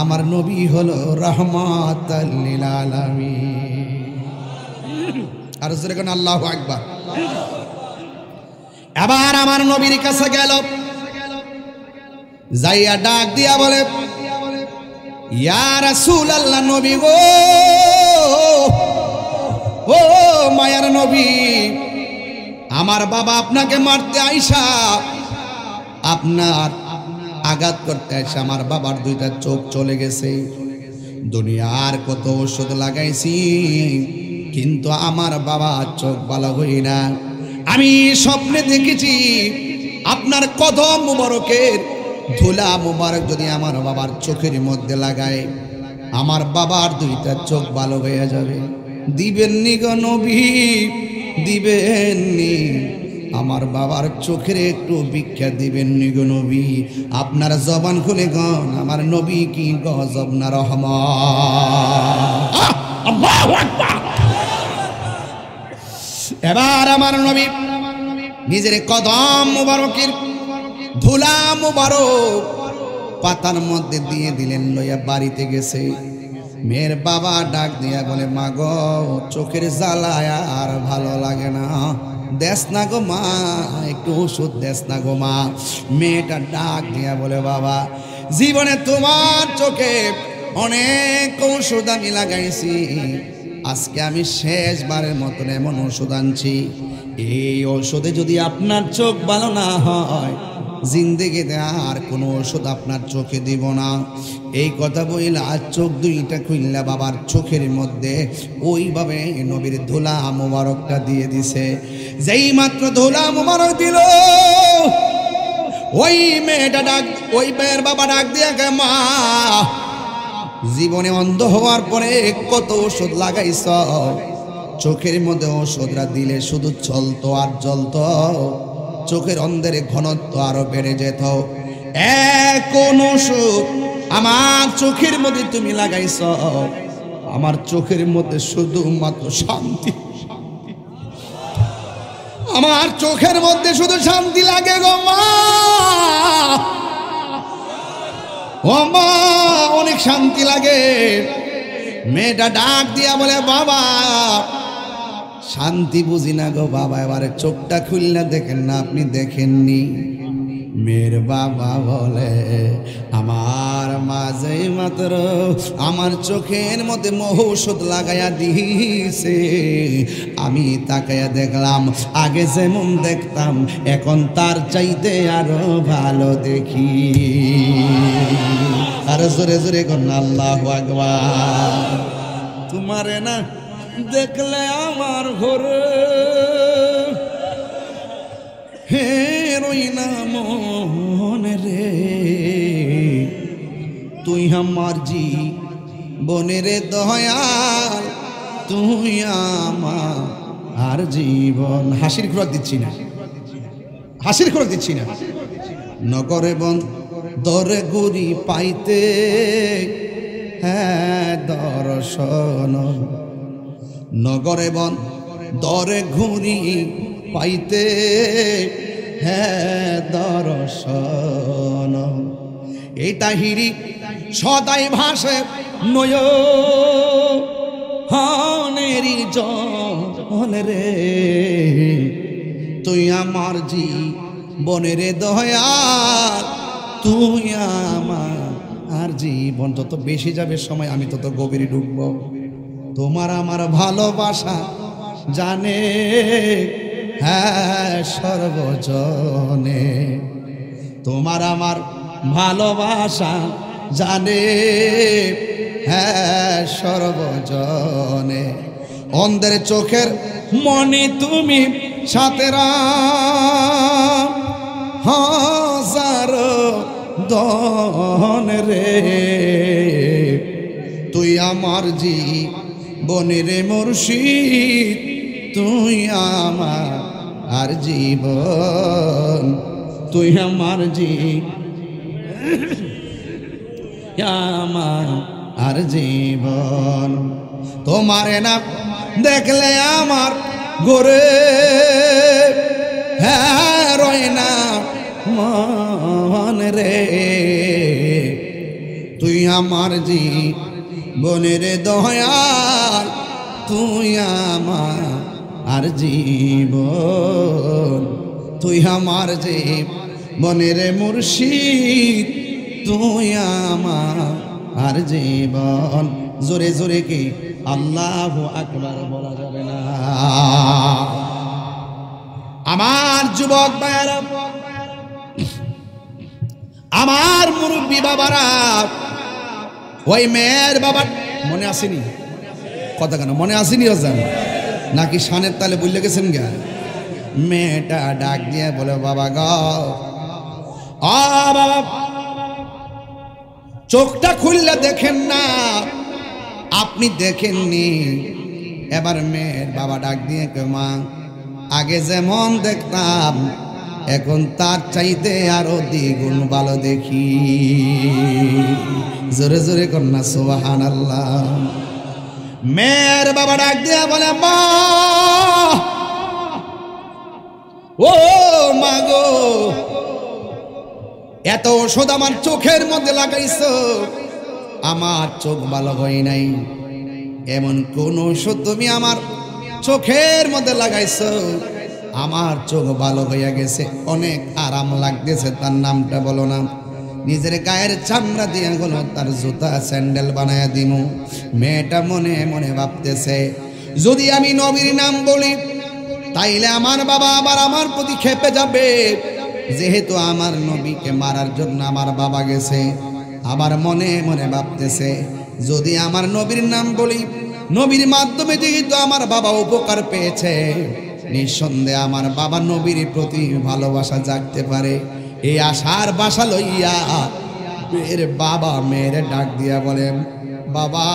আমার নবী হলো রাহমাতাল লিল আলামিন। আর জোরে কোন আল্লাহু আকবার। এবার আমার নবীর কাছে গেল, যাইয়া ডাক দিয়া বলে, ইয়া রাসূলুল্লাহ, নবী গো, ও মায়ার নবী, আমার বাবা আপনাকে মারতে আইসা, আপনার আঘাত করতে আইসা আমার বাবার দুইটা চোখ চলে গেছে। দুনিয়ার কত ওষুধ লাগাইছি, কিন্তু আমার বাবার চোখ ভালো হই না। আমি স্বপ্নে দেখেছি আপনার কদম মুবারকের ধুলা মুবারক যদি আমার বাবার চোখের মধ্যে লাগায়, আমার বাবার দুইটা চোখ ভালো হয়ে যাবে। দিবেননি গো নবী, দিবেননি, আমার বাবার চোখের একটু ভিক্ষা দিবেননি গো নবী। আপনার জবান খুলে গন, আমার নবী কি গজব না রহমান। আল্লাহু আকবার। এবার আমার নবী নিজের কদম মুবারকের ধুলা মুবারক পাতার মধ্যে দিয়ে দিলেন, লইয়া বাড়িতে গেছে। মেয়ের বাবা ডাক দিয়া বলে, মা গো, চোখের জ্বালায় আর ভালো লাগে না, দেশ না গো মা, একটু ওষুধ দেশ না গো মা। মেয়েটা ডাক দিয়া বলে, বাবা, জীবনে তোমার চোখে অনেক ঔষধ আমি লাগাইছি, আজকে আমি শেষবারের মতন এমন ওষুধ আনছি, এই ওষুধে যদি আপনার চোখ ভালো না হয়, জিন্দেগিতে আর কোনো ওষুধ আপনার চোখে দিব না। এই কথা বইলা চোখ দুইটা খুললা বাবার চোখের মধ্যে ওইভাবে নবীর ধুলা মোবারকটা দিয়ে দিছে। যেই মাত্র ধুলা মোবারক দিল, ওই মেয়েটা ডাক, ওই মেয়ের বাবা ডাক দিয়ে কে মা, জীবনে অন্ধ হওয়ার পরে কত ওষুধ লাগাইছ, চোখের মধ্যে ওষুধরা দিলে শুধু চলতো আর জ্বলতো, চোখের অন্ধের ঘনত্ব আরো বেড়ে যেত। কোন ওষুধ আমার চোখের মধ্যে তুমি লাগাইছ, আমার চোখের মধ্যে শুধুমাত্র শান্তি, আমার চোখের মধ্যে শুধু শান্তি লাগে গো মা, ও মা অনেক শান্তি লাগে। মেয়েটা ডাক দিয়া বলে বাবা শান্তি বুঝি না গো বাবা, এবারে চোখটা খুললে দেখেন না, আপনি দেখেননি। মেয়ের বাবা বলে আমার মাঝে মাত্র আমার চোখের মধ্যে মহৌষধ লাগাইয়া দিয়েছে, আমি তাকাইয়া দেখলাম আগে যেমন দেখতাম এখন তার চাইতে আরো ভালো দেখি। আরো জোরে জোরে কোন আল্লাহু আকবার। তোমারে না দেখলে আমার ঘরে হে রই না মনে রে, তুই আমার জীবনের দয়াল, তুই আমার জীবন। হাসির খোরাক দিচ্ছি না, হাসির খোরাক দিচ্ছি না। নগরে বন দরে গুড়ি পাইতে হ্যাঁ দর্শন, নগরে বন দরে ঘুরি পাইতে হ্যাঁ দর্শন। এই তাহিরি সদাই ভাসে নয়নেরি জল রে, তুই আমার জীবনের দয়াল, তুই আমার জীবন। যত বেশি যাবে সময় আমি তত গভীরে ঢুকব। তোমার আমার ভালোবাসা জানে হ্যাঁ সর্বজনে, তোমার আমার ভালোবাসা জানে হ্যাঁ সর্বজনে। অন্ধের চোখের মনে তুমি সাতেরা হাজার দন রে, তুই আমার জীবনের মুর্শিদ, তুই আমার জীবন, তুই আমার আমার জীবন। তোমারে না দেখলে আমার গোরে হ্যাঁ রয় না মন রে, তুই আমার জীবনের দয়াল, তুই আমার জীবন, তুই আমার জীবনের মুর্শিদ, তুই আমার জীবন। জোরে জোরে কি আল্লাহু আকবার বলা যাবে না? আমার যুবক ভাইরা, আমার মুরব্বী বাবারা, ওই মেয়ের বাবা মনে আসেনি? কথা কেন মনে আসেনি? ওজন নাকি শানের তালে বললে গেছেন গা? মেয়েটা ডাক দিয়ে বলে বাবা গ বাবা, চোখটা খুললে দেখেন না, আপনি দেখেননি। এবার মেয়ের বাবা ডাক দিয়ে কে মা, আগে যেমন দেখতাম এখন তার চাইতে আরো দ্বিগুণ ভালো দেখি। জোরে জোরে কন্যা সুবহানাল্লাহ। মেয়ের বাবা ডাক দিয়ে বলে মা, ও মা গো, এত ওষুধ আমার চোখের মধ্যে লাগাইছো, আমার চোখ ভালো হয় নাই। এমন কোন ওষুধ তুমি আমার চোখের মধ্যে লাগাইছো, আমার চোখ ভালো হইয়া গেছে, অনেক আরাম লাগতেছে, তার নামটা বলো না। নিজের গায়ের চামড়া দিয়ে হলো তার জুতা স্যান্ডেল বানায় দিমু। মেয়েটা মনে মনে ভাবতেছে, যদি আমি নবীর নাম বলি তাইলে আমার বাবা আবার আমার প্রতি খেপে যাবে, যেহেতু আমার নবীকে মারার জন্য আমার বাবা গেছে। আবার মনে মনে ভাবতেছে, যদি আমার নবীর নাম বলি, নবীর মাধ্যমে যেহেতু আমার বাবা উপকার পেয়েছে, নিঃসন্দেহে আমার বাবা নবীর প্রতি ভালোবাসা জাগতে পারে। এই আশার বাসা লইয়া মেয়ের বাবা মেয়েরে ডাক দিয়া বলেন, বাবা,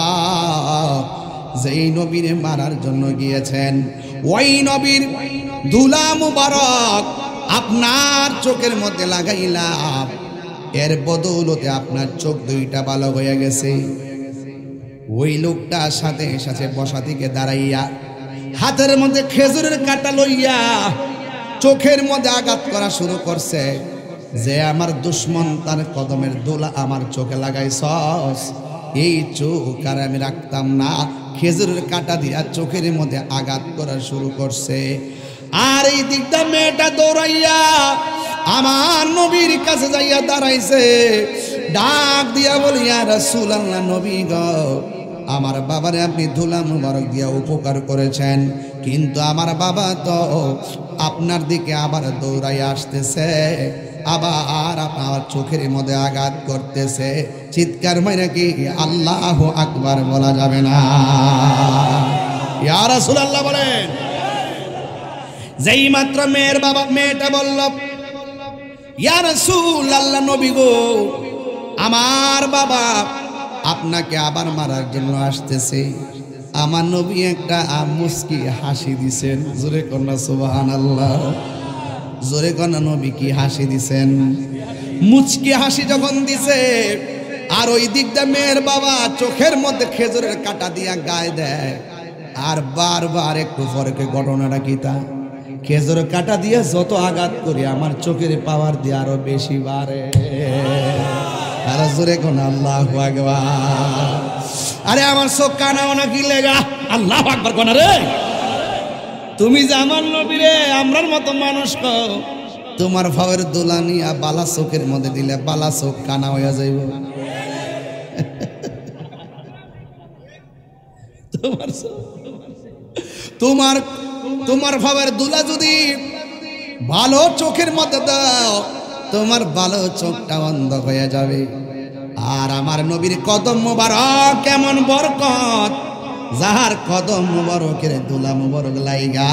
যেই নবীরে মারার জন্য গিয়েছেন ওই নবীর ধুলা মুবারক আপনার চোখের মধ্যে লাগাইলাম, এর বদৌলতে আপনার চোখ দুইটা ভালো হয়ে গেছে। ওই লোকটা সাথে সাথে বসা থেকে দাঁড়াইয়া হাতের মধ্যে খেজুরের কাঁটা লইয়া চোখের মধ্যে আঘাত করা শুরু করছে, যে আমার দুশ্মন তার কদমের দোলা আমার চোখে লাগাইছস, এই চোখ আর আমি রাখতাম না। খেজুরের কাঁটা দিয়া চোখের মধ্যে আঘাত করা শুরু করছে। আর এই দিকটা মেয়েটা দৌড়াইয়া আমার নবীর কাছে যাইয়া দাঁড়াইছে, ডাক দিয়া বলি, ইয়া রাসূলুল্লাহ, নবী গো, আমার বাবারে আপনি ধুলা মুবারক দিয়া উপকার করেছেন, কিন্তু আমার বাবা তো আপনার দিকে আবার দৌড়াইয়া আসতেছে, আবার আপনার চোখের মধ্যে আঘাত করতেছে। চিৎকার মাইরা কি আল্লাহু আকবার বলা যাবে না? ইয়া রাসূলুল্লাহ বলেন। যেই মাত্র মেয়ের বাবা মেয়েটা বলল, ইয়া রাসূলুল্লাহ, নবী গো, আমার বাবা আপনাকে আবার মারার জন্য আসতেছে। আমার নবী একটা মুস্কি হাসি দিছেন। জোরে কন্যা সুবহানাল্লাহ, জোরে কন্যা নবী কি হাসি দিছেন? মুচকি হাসি যখন দিছে, আর ওই দিকটা মেয়ের বাবা চোখের মধ্যে খেজুরের কাঁটা দিয়া গায়ে দেয়। আর বারবার একটু পরে ঘটনাটা কি তা, খেজুরের কাঁটা দিয়ে যত আঘাত করি আমার চোখের পাওয়ার দিয়ে আরো বেশি বাড়ে। আর জোরে কোন আল্লাহু আকবার। আরে আমার চোখ কানাও না কি লেগা, আল্লাহু আকবার কোন রে। তুমি যে আমার নবী রে, আমরার মতো মানুষ কো, তোমার ভাবের দোলা নিয়া বালা চোখের মধ্যে দিলে বালা চোখ কানা হইয়া যাইব। তোমার তোমার ভাবের দোলা যদি ভালো চোখের মধ্যে দাও, তোমার ভালো চোখটা অন্ধ হয়ে যাবে। আর আমার নবীর কদম মুবারক কেমন বরকত, যাহার কদম মুবারকের দুলা মুবারক লাইগা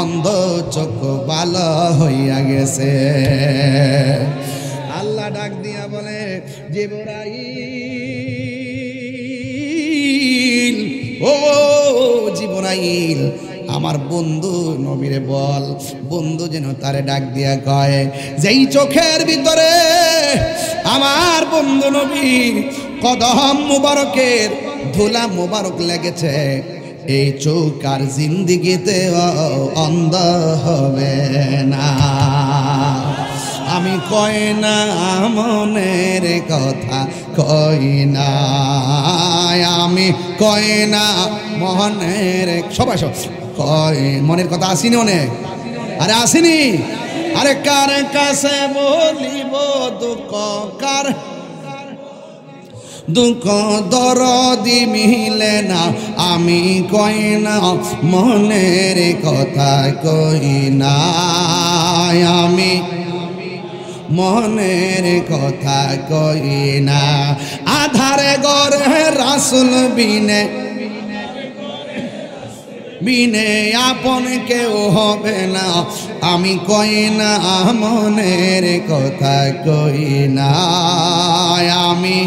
অন্ধ চোখ ভালো হইয়া গেছে। আল্লাহ ডাক দিয়া বলে, জিবরাইল, ও জিবরাইল, আমার বন্ধু নবীরে বল, বন্ধু যেন তারে ডাক দিয়া কয়, যেই চোখের ভিতরে আমার বন্ধু নবীর কদম মুবারকের ধুলা মুবারক লেগেছে, এই চোখ আর জিন্দিগিতে অন্ধ হবে না। আমি কই না মনের কথা, কই না আমি, কই না মনের, সবাই সব কয় মনের কথা আসিনি অনেক, আরে আসিনি। আরে কার কাছে বলিব দুঃখ, কার দুঃখ দরদি মিলে না, আমি কই না মনের কথা, কই না আমি মনের কথা, কই না। আধারে গরে রাসূল বিনে, বিনে আপন কেউ হবে না, আমি কই না মনের কথা, কই না আমি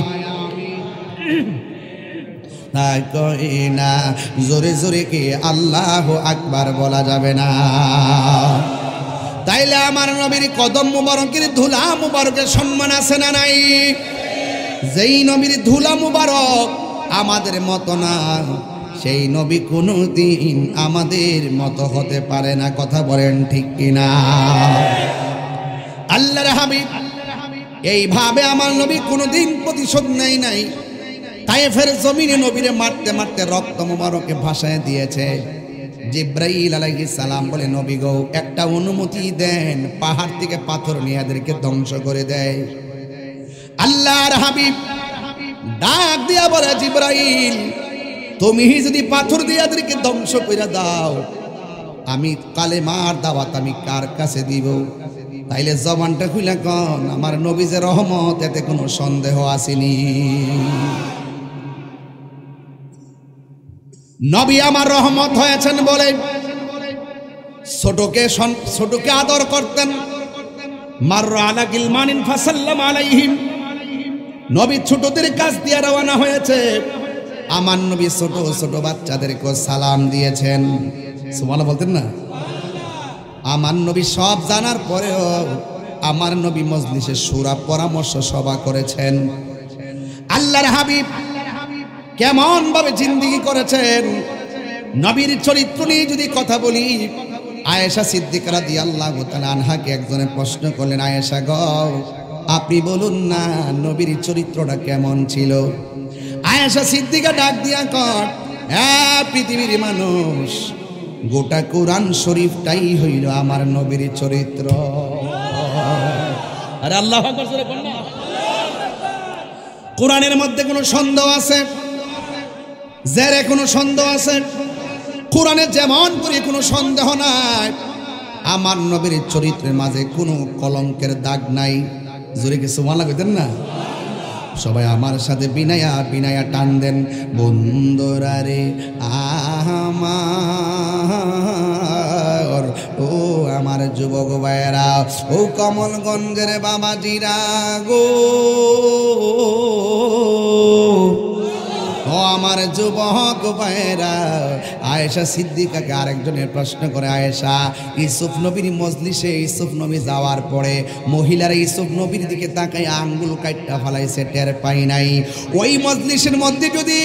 কই না। জোরে জোরে কি আল্লাহু আকবার বলা যাবে না? তাইলে আমার নবীর কদম মুবারকের ধুলা মুবারকের সম্মান আছে না নাই? যেই নবীর ধুলা মুবারক আমাদের মতো না, সেই নবী কোনোদিন আমাদের মতো হতে পারে না। কথা বলেন ঠিক কিনা? আল্লাহর হাবিব এইভাবে আমার নবী কোনোদিন প্রতিশোধ নেয় নাই। তায়েফের জমিনে নবীরে মারতে মারতে রক্ত মুবারকে ভাসায় দিয়েছে। জিব্রাইল আলাইহিস সালাম বলে, নবী গো, একটা অনুমতি দেন, পাহাড় থেকে পাথর নিয়ে এদেরকে ধ্বংস করে দেয়। আল্লাহর হাবিব ডাক দিয়া বলে, জিবরাইল তুমি যদি পাথর দিয়ে এদেরকে ধ্বংস করে দাও, আমি কালেমার দাওয়াত আমি কার কাছে দিব? তাইলে জবানটা খুলে কন, আমার নবী যে রহমত, এতে কোনো সন্দেহ আসেনি। নবী আমার রহমত হয়েছেন বলে ছোটকে আদর করতেন। মাররা আলা গিলমানিন ফাসাল্লাম আলাইহিম, নবী ছোটদের কাছ দিয়ে রওনা হয়েছে, আমার নবী ছোট ছোট বাচ্চাদেরকে সালাম দিয়েছেন। সুবহানাল্লাহ বলতেন না? আমার নবী সব জানার পরেও আমার নবী মজলিসে শুরা পরামর্শ সভা করেছেন। আল্লাহর হাবিব কেমন ভাবে জিন্দেগি করেছেন, নবীর চরিত্র নিয়ে যদি কথা বলি, আয়েশা সিদ্দিকা রাদিয়াল্লাহু তাআলা আনহাকে একজনে প্রশ্ন করলেন, আয়েশা গো আপনি বলুন না নবীর চরিত্রটা কেমন ছিল? আয়েশা সিদ্দিকা ডাক দিয়া কর, হ্যাঁ পৃথিবীর মানুষ, গোটা কোরআন শরীফটাই হইল আমার নবীর চরিত্র। আরে আল্লাহু আকবার জোরে বল না। কোরআনের মধ্যে কোনো সন্দেহ আছে? জেরে কোনো সন্দেহ আছে? কোরআনে যেমন করে কোনো সন্দেহ নাই, আমার নবীর চরিত্রের মাঝে কোনো কলঙ্কের দাগ নাই। জোরে কি সুবহানাল্লাহ কইতেন না? সবাই আমার সাথে বিনায়া বিনায়া টান দেন, বন্ধুরা রে আমার, ও আমার যুবক ভাইয়েরা, ও কমলগঞ্জের বাবাজিরা গো, ও আমার যুবক ভাইয়েরা। আয়েশা সিদ্দিকাকে আরেকজনের প্রশ্ন করে, আয়েশা ইউসুফ নবীর মজলিসে ইউসুফ নবী যাওয়ার পরে মহিলারা ইউসুফ নবীর দিকে তাকায় আঙ্গুল কাইটটা ফালাইছে, টের পাই নাই। ওই মজলিসের মধ্যে যদি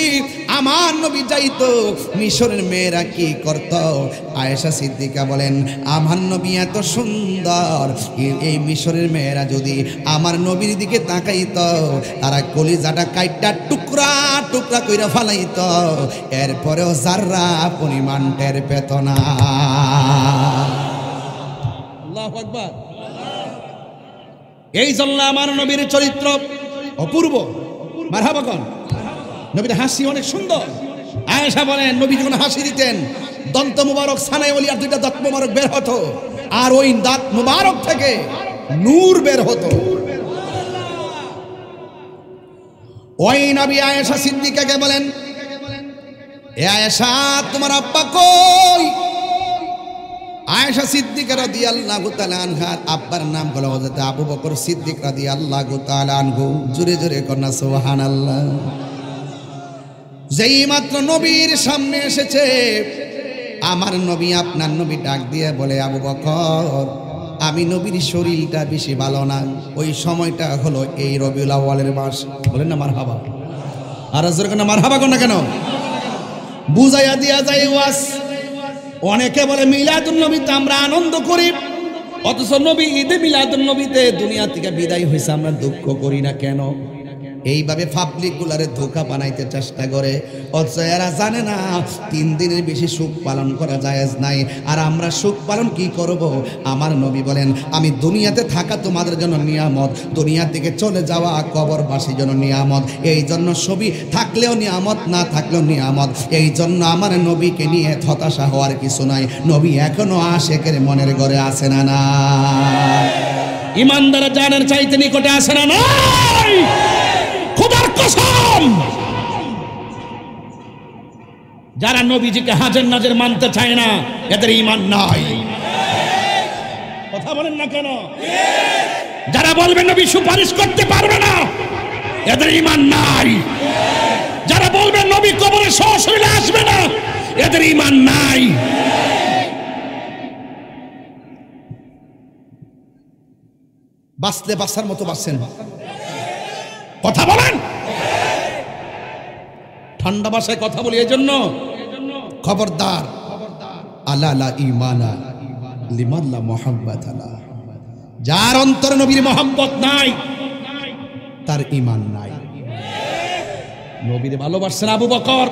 আমার নবী যাইতো, মিশরের মেয়েরা কি করত? আয়েশা সিদ্দিকা বলেন, আমার নবী এত সুন্দর, এই মিশরের মেয়েরা যদি আমার নবীর দিকে তাকাইতো, তারা কলিজাটা কাইটটা টুকরা টুকরা কইরা ফালাইত, এরপরেও যাররা পরিমাণ টের পেত না। আল্লাহু আকবার। এই জন্য আমার নবীর চরিত্র অপূর্ব। মারহাবা কোন? নবীর হাসি অনেক সুন্দর। আয়েশা বলেন, নবী যখন হাসি দিতেন, দন্ত মুবারক সানাই ওলি আর দুইটা দাঁত মুবারক বের হতো, আর ওই দাঁত মুবারক থেকে নূর বের হতো। ওই নবী আয়েশা সিদ্দিকাকে বলেন, এ আয়েশা তোমার আব্বা কই? আয়েশা সিদ্দিকা রাদিয়াল্লাহু তাআলা আনহার আব্বার নাম হলো হযরত আবু বকর সিদ্দিক রাদিয়াল্লাহু তাআলা আনহু। জোরে জোরে কন্যা সুবহানাল্লাহ। যেই মাত্র নবীর সামনে এসেছে, আমার নবী আপনার নবী ডাক দিয়ে বলে, আবু বকর আমি নবীর শরীরটা বেশি ভালো না। ওই সময়টা হলো এই রবিউল আউয়ালের মাস। বলেন না মারহাবা। আর জোরে কন্যা মারহাবা কোন না কেন? বুঝাইয়া দিয়া যায় ওয়াজ। অনেকে বলে মিলাদুন নবীতে আমরা আনন্দ করি, অথচ নবী ঈদে মিলাদুন নবীতে দুনিয়া থেকে বিদায় হয়েছে আমরা দুঃখ করি না কেন? এইভাবে পাবলিক গুলারে ধোঁকা বানাইতে চেষ্টা করে, অথচ এরা জানে না 3 দিনের বেশি সুখ পালন করা জায়েজ নাই। আর আমরা সুখ পালন কি করব? আমার নবী বলেন, আমি দুনিয়াতে থাকা তোমাদের জন্য নিয়ামত, দুনিয়া থেকে চলে যাওয়া কবরবাসীর জন্য নিয়ামত। এই জন্য ছবি থাকলেও নিয়ামত, না থাকলেও নিয়ামত। এই জন্য আমার নবীকে নিয়ে হতাশা হওয়ার কিছু নাই। নবী এখনো আশেকের মনের ঘরে আছে না না? ইমানদার জানের চাইতে নিকটে আছে না নাই? খোদার কসম, যারা নবীজিকে হাজার নাজের মানতে চায় না, এদের ঈমান নাই। কথা বলেন না কেন? যারা বলবে নবী সুপারিশ করতে পারবে না, এদের ঈমান নাই। যারা বলবে নবী কবরে সশরীরে আসবে না, এদের ঈমান নাই। বাঁচলে বাঁচার মতো বাঁচছেন, কথা বলেন। ঠান্ডা ভাষায় কথা বলি, এই জন্য খবরদার। আলা লা ঈমানা লিমান লা মুহাব্বাত আলা, যার অন্তরে নবীর মহব্বত নাই তার ঈমান নাই। নবীর ভালোবাসছেন আবু বকর,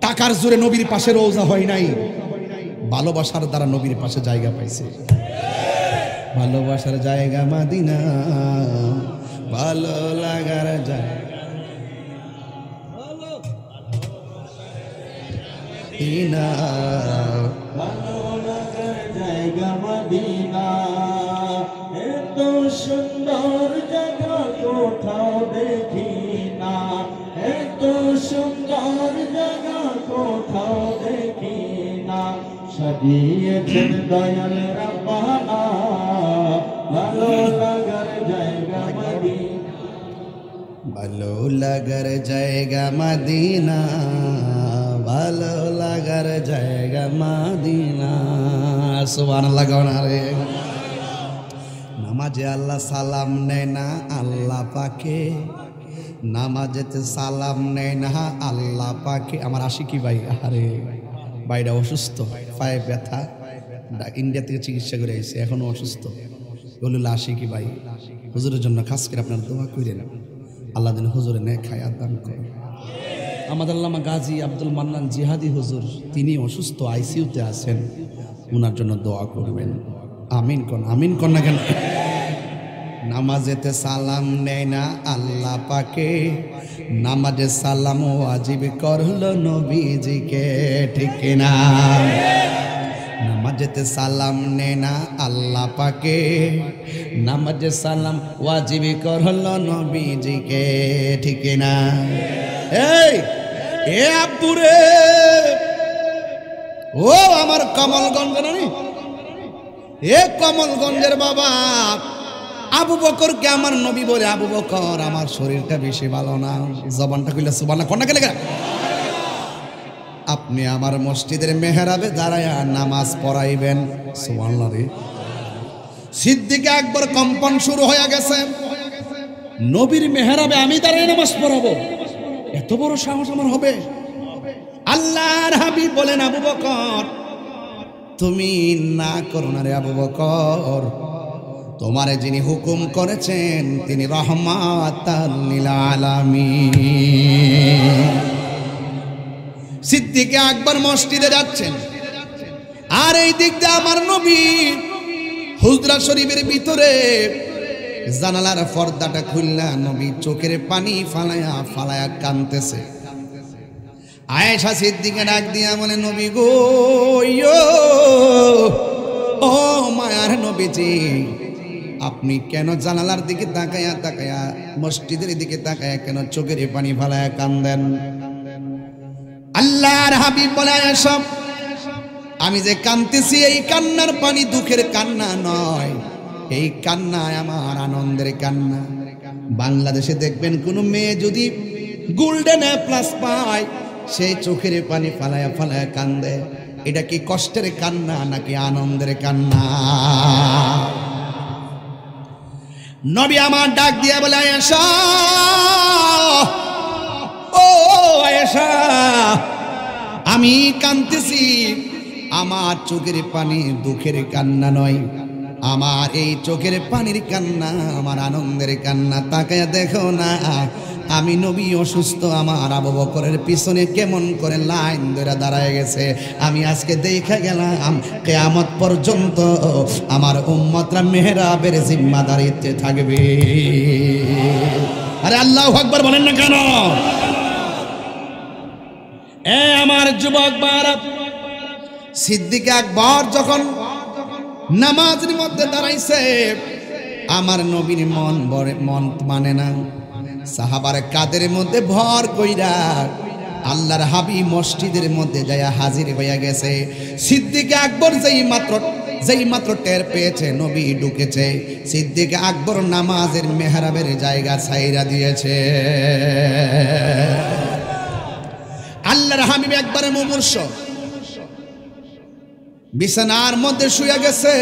টাকার জোরে নবীর পাশে রওজা হয় নাই, ভালোবাসার দ্বারা নবীর পাশে জায়গা পাইছে। ভালোবাসার জায়গা মাদিনা, ভালো লাগার জায়গা মদিনা, ভালো লাগার জায়গা মদিনা, এত সুন্দর জায়গা কোথাও দেখি না, এত সুন্দর জায়গা কোথাও দেখি না, সাজিয়েছেন দয়াল রাব্বানা, ভালো লাগার জায়গা মদিনা, ভালো লাগার জায়গা মদিনা, ভালো লাগার জায়গা মদিনা। সুবহানাল্লাহ গাওনা রে। নামাজে আল্লাহ সালাম নেয় না আল্লাহ পাকে, নামাজেতে সালাম নেয় না আল্লাহ পাকে। আমার আশিকি ভাই, আরে ভাইটা অসুস্থ, পায়ে ব্যথা, ইন্ডিয়া থেকে চিকিৎসা করে এসেছে, এখনো অসুস্থ। বলল আশিকি ভাই, হুজুরের জন্য খাস করে আপনার দোয়া করেন, আল্লাহ দিন হুজুরে নেক হায়াত দান করেন। আমাদের আল্লামা গাজী আব্দুল মান্নান জিহাদি হুজুর, তিনি অসুস্থ, আইসিইউতে আছেন, ওনার জন্য দোয়া করবেন। আমিন কোন, আমিন কোন না কেন? নামাজেতে সালাম নেয় না আল্লাহ পাকে, নামাজে সালাম ওয়াজিব করলো নবীজিকে, ঠিক না? নামাজেতে সালাম নেয় না আল্লাহ পাকে, নামাজে সালাম ওয়াজিব করলো নবীজিকে, ঠিক না? এই এ আব্বুরে, ও আমার কমলগঞ্জ নানি, এ কমলগঞ্জের বাবা আবু বকরকে আমার নবী বলে, আবু বকর আমার শরীরটা বেশি ভালো না, জবানটা কইলে সুবহানাল্লাহ কোন না কেন? আপনি আমার মসজিদের মেহরাবে দাঁড়ায়া নামাজ পড়াইবেন। সুবহানাল্লাহ রে। সিদ্দিক আকবর কম্পন শুরু হয়ে গেছে, নবীর মেহরাবে আমি দাঁড়ায় নামাজ পড়াবো, এত বড় সাহস আমার হবে? আল্লাহর হাবিব বলেন, আবু বকর তুমি না করো না রে আবু বকর, তোমারে যিনি হুকুম করেছেন তিনি রহমাতাল লিল আলামিন। সিদ্দিক আকবর মসজিদে যাচ্ছেন, আর এই দিক দিয়ে আমার নবী হুজরা শরীফের ভিতরে জানালার পর্দাটা খুললা, নবী চোখের পানি ফালায়া ফালায়া কাঁদতেছে। আয়েশা সিদ্দিকে ডাক দিয়া বলে, নবী গো, ও মায়ার নবীজি, আপনি কেন জানালার দিকে তাকায়া তাকায়া, মসজিদের দিকে তাকায়া কেন চোখের পানি ফালায়া কান্দেন? আল্লাহর হাবিব বলে, আয়েশা আমি যে কাঁদতেছি এই কান্নার পানি দুঃখের কান্না নয়, এই কান্না আমার আনন্দের কান্না। বাংলাদেশে দেখবেন কোন মেয়ে যদি গোল্ডেন এ প্লাস পায়, সেই চোখের পানি ফালায়া ফালায়া কান্দে, এটা কি কষ্টের কান্না নাকি আনন্দের কান্না? নবী আমার ডাক দিয়া বলে, আয়েশা, ও আয়েশা, আমি কাঁদতেছি, আমার চোখের পানি দুঃখের কান্না নয়, আমার এই চোখের পানির কান্না আমার আনন্দের কান্না। তাকায়া দেখো না, আমি নবী অসুস্থ, আমার আবু বকরের পিছনে কেমন করে লাইন ধরে দাঁড়ায় গেছে। আমি আজকে দেখা গেলাম কিয়ামত পর্যন্ত আমার উম্মতরা মেহরাবের জিম্মাদারিতে থাকবে। আরে আল্লাহু আকবার বলেন না কেন? এ আমার যুবক ভাইরা, সিদ্দিক আকবর যখন নামাজের মধ্যে দাঁড়াইছে, আমার নবীর মন মানে না, সাহাবার কাদের মধ্যে ভর কইরা আল্লাহর হাবিব মসজিদের মধ্যে যায়া হাজির হইয়া গেছে। সিদ্দিক আকবর যেই মাত্র টের পেয়েছে নবী ঢুকেছে, সিদ্দিক আকবর নামাজের মেহরাবের জায়গা ছাইরা দিয়েছে। আল্লাহর হাবিব একবারে মুমূর্ষ বিছানার মধ্যে শুয়ে গেছে।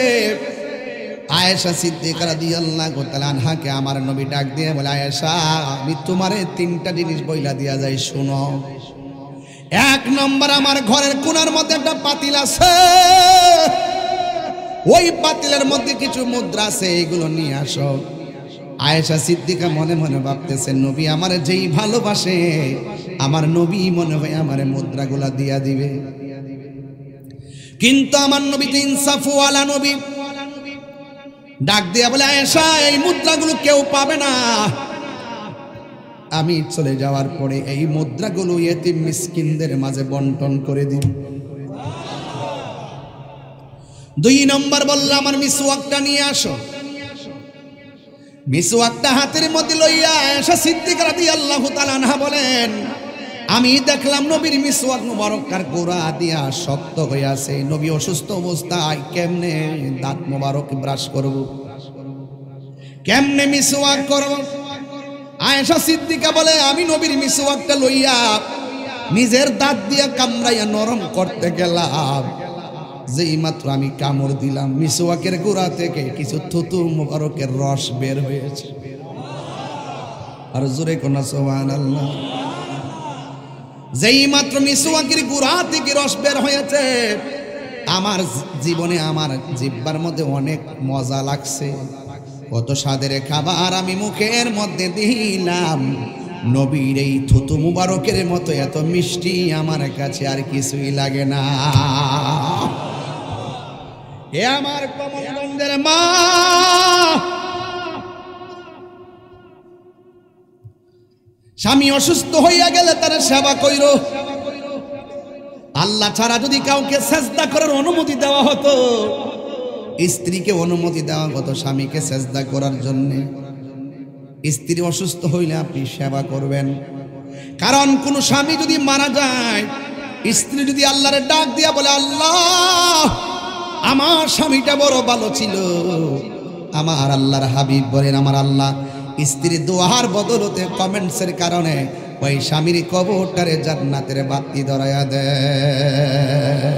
আয়েশা সিদ্দিকা রাদিয়াল্লাহু তাআলা আনহাকে আমার নবী ডাক দিয়ে বলে, আয়েশা আমি তোমারে তিনটা জিনিস বইলা দিয়া যাই, শোনো। এক নম্বর, আমার ঘরের কোণার মধ্যে একটা পাতিল আছে, ওই পাতিলের মধ্যে কিছু মুদ্রা আছে, এগুলো নিয়ে আসো। আয়েশা সিদ্দিকা মনে মনে ভাবতেছে, নবী আমার যেই ভালোবাসে, আমার নবী মনে হয় আমার মুদ্রাগুলা দিয়া দিবে। কিন্তু আমার নবী তো ইনসাফওয়ালা নবী, ডাক দিয়া বলে, আয়েশা এই মুদ্রাগুলো কেউ পাবে না, আমি চলে যাওয়ার পরে এই মুদ্রাগুলো ইয়েতিম মিসকিনদের মাঝে বন্টন করে দিন। 2 নম্বর বলল, আমার মিসওয়াকটা নিয়ে আসো। মিসওয়াকটা হাতের মধ্যে লইয়া আয়েশা সিদ্দিকা রাদিয়াল্লাহু তাআলা আনহা বলেন, আমি দেখলাম নবীর মিসওয়াক মুবারকটার গোড়া দিয়া শক্ত হয়ে আছে। নবী অসুস্থ অবস্থায় কেমনে দাঁত মুবারক ব্রাশ করব, কেমনে মিসওয়াক করব? আয়েশা সিদ্দিকা বলে, আমি নবীর মিসওয়াকটা লইয়া নিজের দাঁত দিয়ে কামড়াইয়া নরম করতে গেলাম, যেই মাত্র আমি কামড় দিলাম মিসওয়াকের গোড়া থেকে কিছু থুতু মুবারকের রস বের হয়েছে। আর জোরে কোন সুবহানাল্লাহ। যেই মাত্র মিসওয়াকের গোড়া থেকে রস বের হয়েছে, আমার জীবনে আমার জিহ্বার মধ্যে অনেক মজা লাগছে। কত স্বাদের খাবার আমি মুখের মধ্যে দিলাম, নবীর এই থুতু মুবারকের মতো এত মিষ্টি আমার কাছে আর কিছুই লাগে না। এ আমার কমলগঞ্জের মা, স্বামী অসুস্থ হইয়া গেলে তার সেবা কইরো। আল্লাহ ছাড়া যদি কাউকে সেজদা করার অনুমতি দেওয়া হতো, স্ত্রীকে অনুমতি দেওয়া হতো স্বামীকে সেজদা করার জন্য। স্ত্রী অসুস্থ হইলে আপনি সেবা করবেন, কারণ কোন স্বামী যদি মারা যায়, স্ত্রী যদি আল্লাহরে ডাক দিয়া বলে, আল্লাহ আমার স্বামীটা বড় ভালো ছিল, আমার আল্লাহর হাবিব বলেন, আমার আল্লাহ স্ত্রীর দোয়ার বদলতে কমেন্টসের কারণে ওই স্বামীর কবরটারে জান্নাতের বাতি ধরায়া দেয়।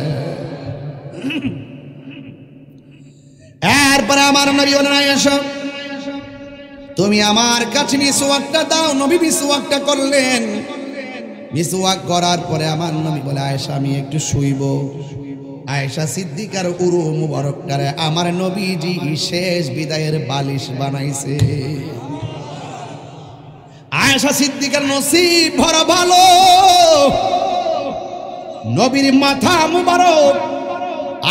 এরপরে আমার নবী বলেন, আয়েশা তুমি আমার কাছে মিসওয়াকটা দাও। নবী মিসওয়াকটা করলেন। মিসওয়াক করার পরে আমার নবী বলে, আয়েশা আমি একটু শুইব। আয়েশা সিদ্দিকার উরু মুবারকটারে আমার নবীজি শেষ বিদায়ের বালিশ বানাইছে। আয়েশা সিদ্দিকার নসিব ভরা ভালো, নবীর মাথা মুবারক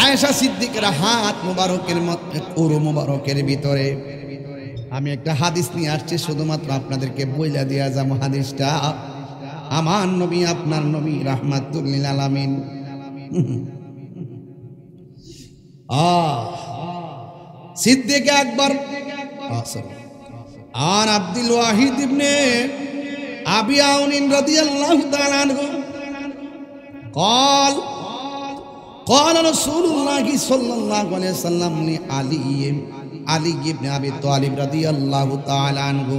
আয়েশা সিদ্দিকার হাত মুবারকের মধ্যে উরু মুবারকের ভিতরে। আমি একটা হাদিস নিয়ে আসছি, শুধুমাত্র আপনাদেরকে বইলা দিয়া যাবো হাদিসটা। আমার নবী আপনার নবী রাহমাতুল লিল আলামিন। সিদ্দিক আকবর আর আব্দুল ওয়াহিদ ইবনে আবি আউন রাদিয়াল্লাহু তাআলা আনহু قال رسول الله صلى الله عليه وسلم علي ইবনে আবি তালিব রাদিয়াল্লাহু তাআলা আনহু।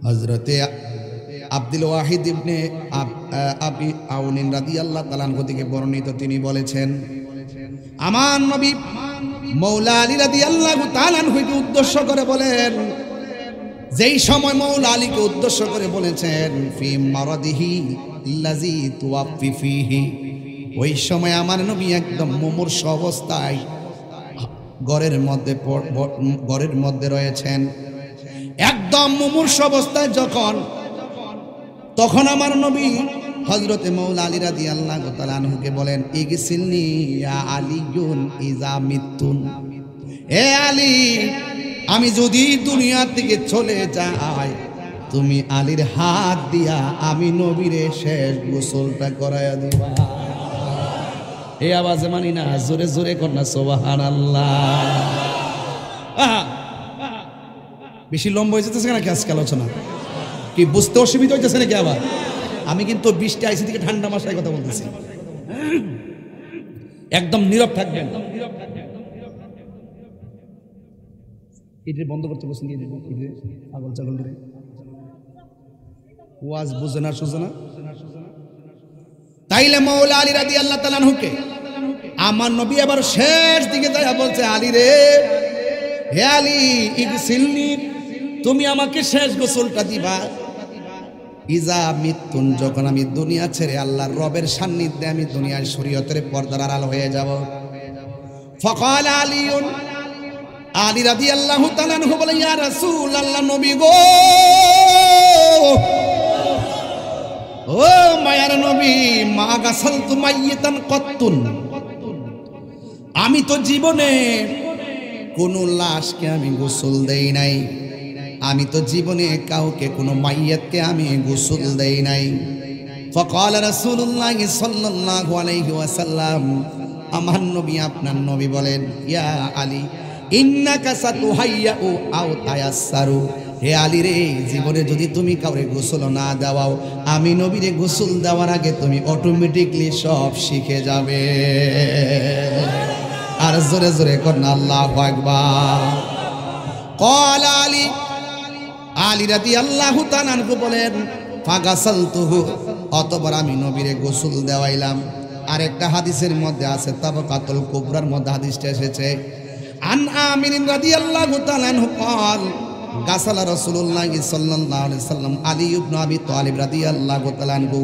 হযরতে আব্দুল ওয়াহিদ ইবনে আবি আউন রাদিয়াল্লাহু তাআলা আনহু থেকে বর্ণিত, তিনি বলেছেন, আমার নবী মৌলা আলী রাদিয়াল্লাহু তাআলা আনহুকে উদ্দেশ্য করে বলেন, যেই সময় মৌলা আলীকে উদ্দেশ্য করে বলেছেন, ফি মারাদিহি আল্লাযী তুওয়াফি ফিহি, ওই সময় আমার নবী একদম মুমূর্ষ অবস্থায় ঘরের মধ্যে রয়েছেন, একদম মুমূর্ষ অবস্থায় তখন আমার নবী হযরতে মৌলা আলী রাদিয়াল্লাহু তাআলা আনহুকে বলেন, ইগসিলনি ইয়া আলীউন ইজা মিতুন, এ আলী আমি যদি দুনিয়া থেকে চলে যাই, তুমি আলীর হাত দিয়া আমি নবীরে শেষ গোসলটা করায়া দিবা। এই আওয়াজে মানি না, জোরে জোরে কর না সুবহানাল্লাহ। বেশি লম্বা হয়ে যেতেছে নাকি আজকে আলোচনা? কি বুঝতে অসুবিধা হইতেছে নাকি? আবার আমি কিন্তু 20টা আইসি থেকে ঠান্ডা মাসায় কথা বলতেছি, একদম নীরব থাকবেন। এটা বন্ধ করতে বসেন, পাগল ছাগল রে ওয়াজ বুঝে না সুঝে না। তাইলে মৌলা আলী রাদিয়াল্লাহু তাআলা আনহুকে আমার নবী আবার শেষ দিকে যায় বলছে, আলী রে, হে আলী ইগসিলনি, তুমি আমাকে শেষ গোসলটা দিবা ইজা মিতুন, যখন আমি দুনিয়া ছেড়ে আল্লাহর রবের সান্নিধ্যে আমি দুনিয়ার শরীয়তের পর্দার আড়াল হয়ে যাব। ফাকাল আলীউন, আলী রাদিয়াল্লাহু তাআলা আনহু বলে, ইয়া রাসূলুল্লাহ, নবী গো, ও মায়ার নবী, মা গাসালতু মাইয়িতান কত্তুন, আমি তো জীবনে কোনো লাশকে আমি গোসল দেই নাই, আমি তো জীবনে কাউকে কোনো মাইয়াতকে আমি গোসল দেই নাই। ফাকাল রাসূলুল্লাহ সাল্লাল্লাহু আলাইহি ওয়াসাল্লাম, আমার নবী আপনার নবী বলেন, ইয়া আলী ইন্নাকা সাতুহাইয়্যু আও তায়াসসারু, হে আলী রে, জীবনে যদি তুমি কাউরে গোসল না দেওয়াও, আমি নবীরে গোসল দেওয়ার আগে তুমি অটোমেটিকলি সব শিখে যাবে। আর জোরে জোরে করুন আল্লাহু আকবার। ক্বাল আলী, আলী রাদিয়াল্লাহু তাআলা আনহু বলেন, ফাগাসালতুহু, অতঃপর আমি নবীরে গোসল দেওয়াইলাম। আরেকটা হাদিসের মধ্যে আছে, তাবাকাতুল কুবরার মধ্যে হাদিসটা এসেছে, আন আমির রাদিয়াল্লাহু তাআলা আনহু ক্বাল গাসালা রাসূলুল্লাহ সাল্লাল্লাহু আলাইহি সাল্লাম আলী ইবনে আবি তালিব রাদিয়াল্লাহু তাআলা আনহু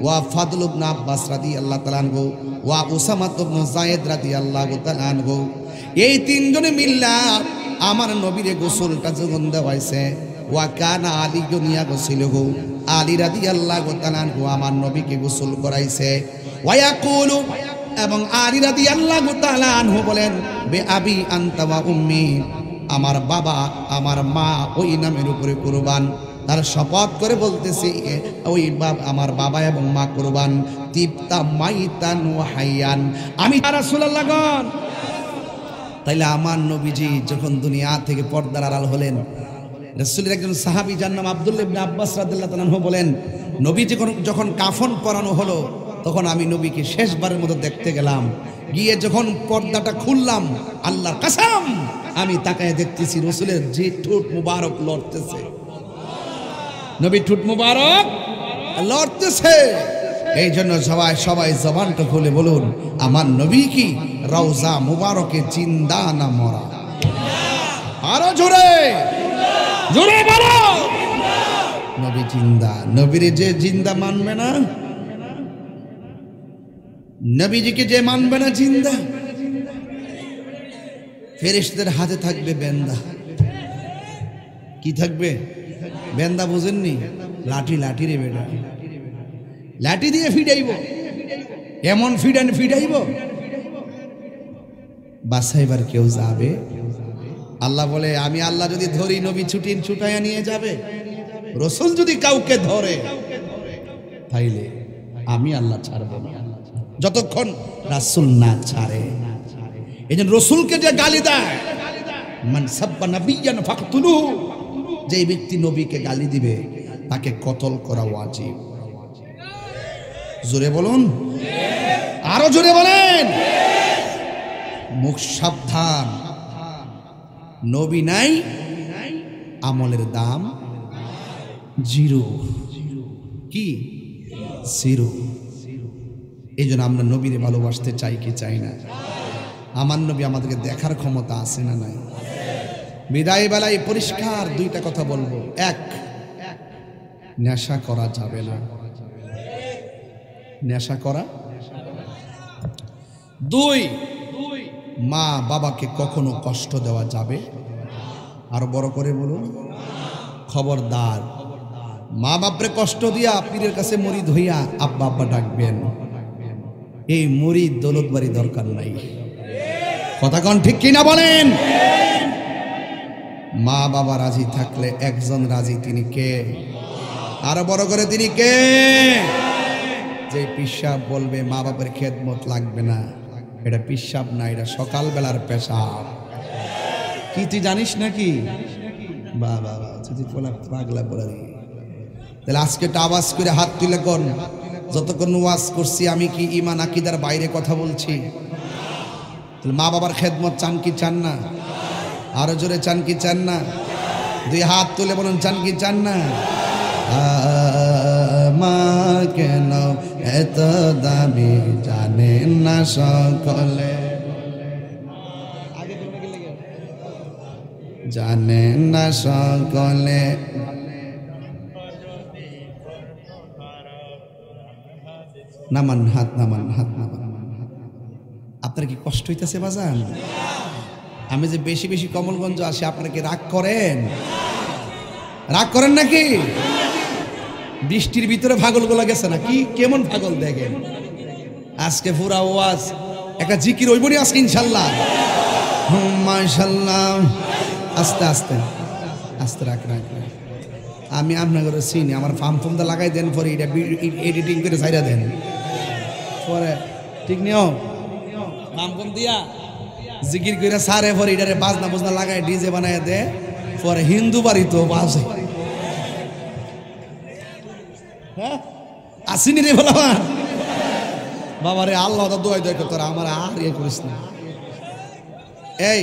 ওয়া ফাদল ইবনে আব্বাস রাদিয়াল্লাহু তাআলা আনহু ওয়া উসামা ইবনে যায়েদ রাদিয়াল্লাহু তাআলা আনহু, এই তিনজনে মিল্লা আমার নবীরে গোসলটা যখন দেওয়াইছে। ওয়া কানা আলী দুনিয়া গোসলহু, আলী রাদিয়াল্লাহু তাআলা আনহু আমার নবীকে গোসল করাইছে। ওয়া ইয়াকুলু, এবং আলী রাদিয়াল্লাহু তাআলা আনহু বলেন, বে আবি আনতা ওয়া উম্মি, আমার বাবা আমার মা ওই নামের উপরে কুরবান। তার শপথ করে বলতেছি, ওই আমার বাবা এবং মা কুরবান। তিবতা মাইতান ওয়া হাইয়ান, আমি রাসূলুল্লাহ গণ। তাইলে আমার নবীজি যখন দুনিয়া থেকে পর্দার আড়াল হলেন, রাসূলের একজন সাহাবী যার নাম আব্দুল্লাহ ইবনে আব্বাস রাদিয়াল্লাহু তাআলা আনহু বলেন, নবীজি যখন কাফন পরানো হলো, তখন আমি নবীকে শেষবারের মতো দেখতে গেলাম। গিয়ে যখন পর্দাটা খুললাম, আল্লাহর কসম আমি তাকায় দেখতেছি রাসূলের যে ঠোঁট মুবারক লড়তেছে, নবী ঠোঁট মুবারক লড়তেছে। এই জন্য সবাই জবানটা খুলে বলুন, আমার নবী কি রওজা মুবারকে জিন্দা না মরা? আরো জোরে জোরে বলো, নবী জিন্দা। নবীরে যে জিন্দা মানবে না, নবীজিকে যে মানবে না জিন্দা, ফেরেশতাদের হাতে থাকবে বেন্দা। কি থাকবে? বেন্দা বুঝেননি? লাঠি, লাঠি রে বেটা, লাঠি দিয়ে ফিডাইব, এমন ফিডাইব বাসাইবার কেউ যাবে? আল্লাহ বলে, আমি আল্লাহ যদি ধরি, নবী ছুটাইয়া নিয়ে যাবে। রাসূল যদি কাউকে ধরে, তাইলে আমি আল্লাহ ছাড়ব না যতক্ষণ রাসূল না ছাড়ে। এই জন্য রাসূলকে যে গালি দেয়, মান সাব্বা নাবিয়ান ফাকতুলুহু, যে ব্যক্তি নবীকে গালি দিবে তাকে কতল করা ওয়াজিব। জোরে বলুন, আরো জোরে বলেন, মুখ সাবধান। নবী নাই, আমলের দাম জিরো। কি জিরো? এই জন্য আমরা নবীরে ভালোবাসতে চাই কি চাই না? আমার নবী আমাদেরকে দেখার ক্ষমতা আছে না নাই? বিদায় বেলায় পরিষ্কার দুইটা কথা বলবো। এক, নেশা করা যাবে না, নেশা করা। দুই, মা বাবাকে কখনো কষ্ট দেওয়া যাবে। আরো বড় করে বলুন, খবরদার মা বাপরে কষ্ট দিয়া পীরের কাছে মুরিদ হইয়া আব্বা আব্বা ডাকবেন। এই মুরিদ দৌলত বাড়ি দরকার নাই। কথা কোন ঠিক কিনা বলেন? মা বাবা রাজি থাকলে একজন রাজি, তিনি কে? আরো বড় করে, তিনি কে? যে পিশাব বলবে মা বাবার খেদমত লাগবে না, এটা পিশাব না, এটা সকালবেলার পেশাব। কি তুই জানিস নাকি? বাবা পাগলা বলে। তাহলে আজকে আওয়াজ করে হাত তুলে কোন, যতক্ষণ ওয়াজ করছি আমি কি ঈমান আকীদার বাইরে কথা বলছি? তাহলে মা বাবার খেদমত চান কি চান না? আরো জোরে চান কি চান না? দুই হাত তুলে বলুন, চান কি চান না? মা কেন এত দামি জানেন না সকলে, জানেন না সকলে। নামান হাত, নামান হাত, নামান। আপনার কি কষ্ট হইতেছে বাজান? আমি যে বেশি বেশি কমলগঞ্জ আসি, আপনারা কি রাগ করেন? রাগ করেন নাকি? বৃষ্টির ভিতরে পাগলগুলো গেছে না কি? কেমন পাগল দেখেন। আজকে পুরা ওয়াজ একটা জিকির ওইবনি আছে ইনশাল্লাহ। মাশাআল্লাহ। আস্তে আস্তে আস্তে রাখ রাখ। আমি আপনাকে চিনি, আমার ফার্ম ফুমটা লাগাই দেন, পরে এটা এডিটিং করে ছাইরা দেন পরে, ঠিক নিও ফার্ম ফুম দিয়া জিকির করে সারে, পরে এটারে বাজনা বুজনা লাগাই ডিজে বানাই দে, পরে হিন্দু বাড়ি তো বাজে। হ্যাঁ আসিনি রে বলা বাবা রে, আল্লাহ দোয়াই দোয়াই তোরা আমার আর ইয়ে করিস না। এই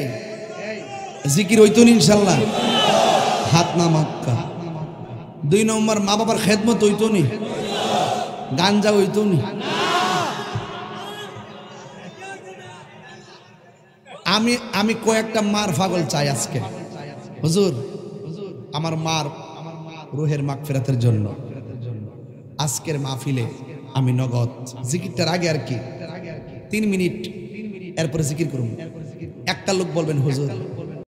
জিকির হইতো নি ইনশাল্লাহ, হাত না মক্কা। 2 নম্বর মা বাবার খেদমত হইতো নি, গাঞ্জা হইতো নি। আমি কয়েকটা মার পাগল চাই আজকে। হুজুর আমার মার রুহের মাগফিরাতের জন্য আজকের মাহফিলে আমি নগদ জিকিরটার আগে আর কি 3 মিনিট এরপরে জিকির করুন। একটা লোক বলবেন হুজুর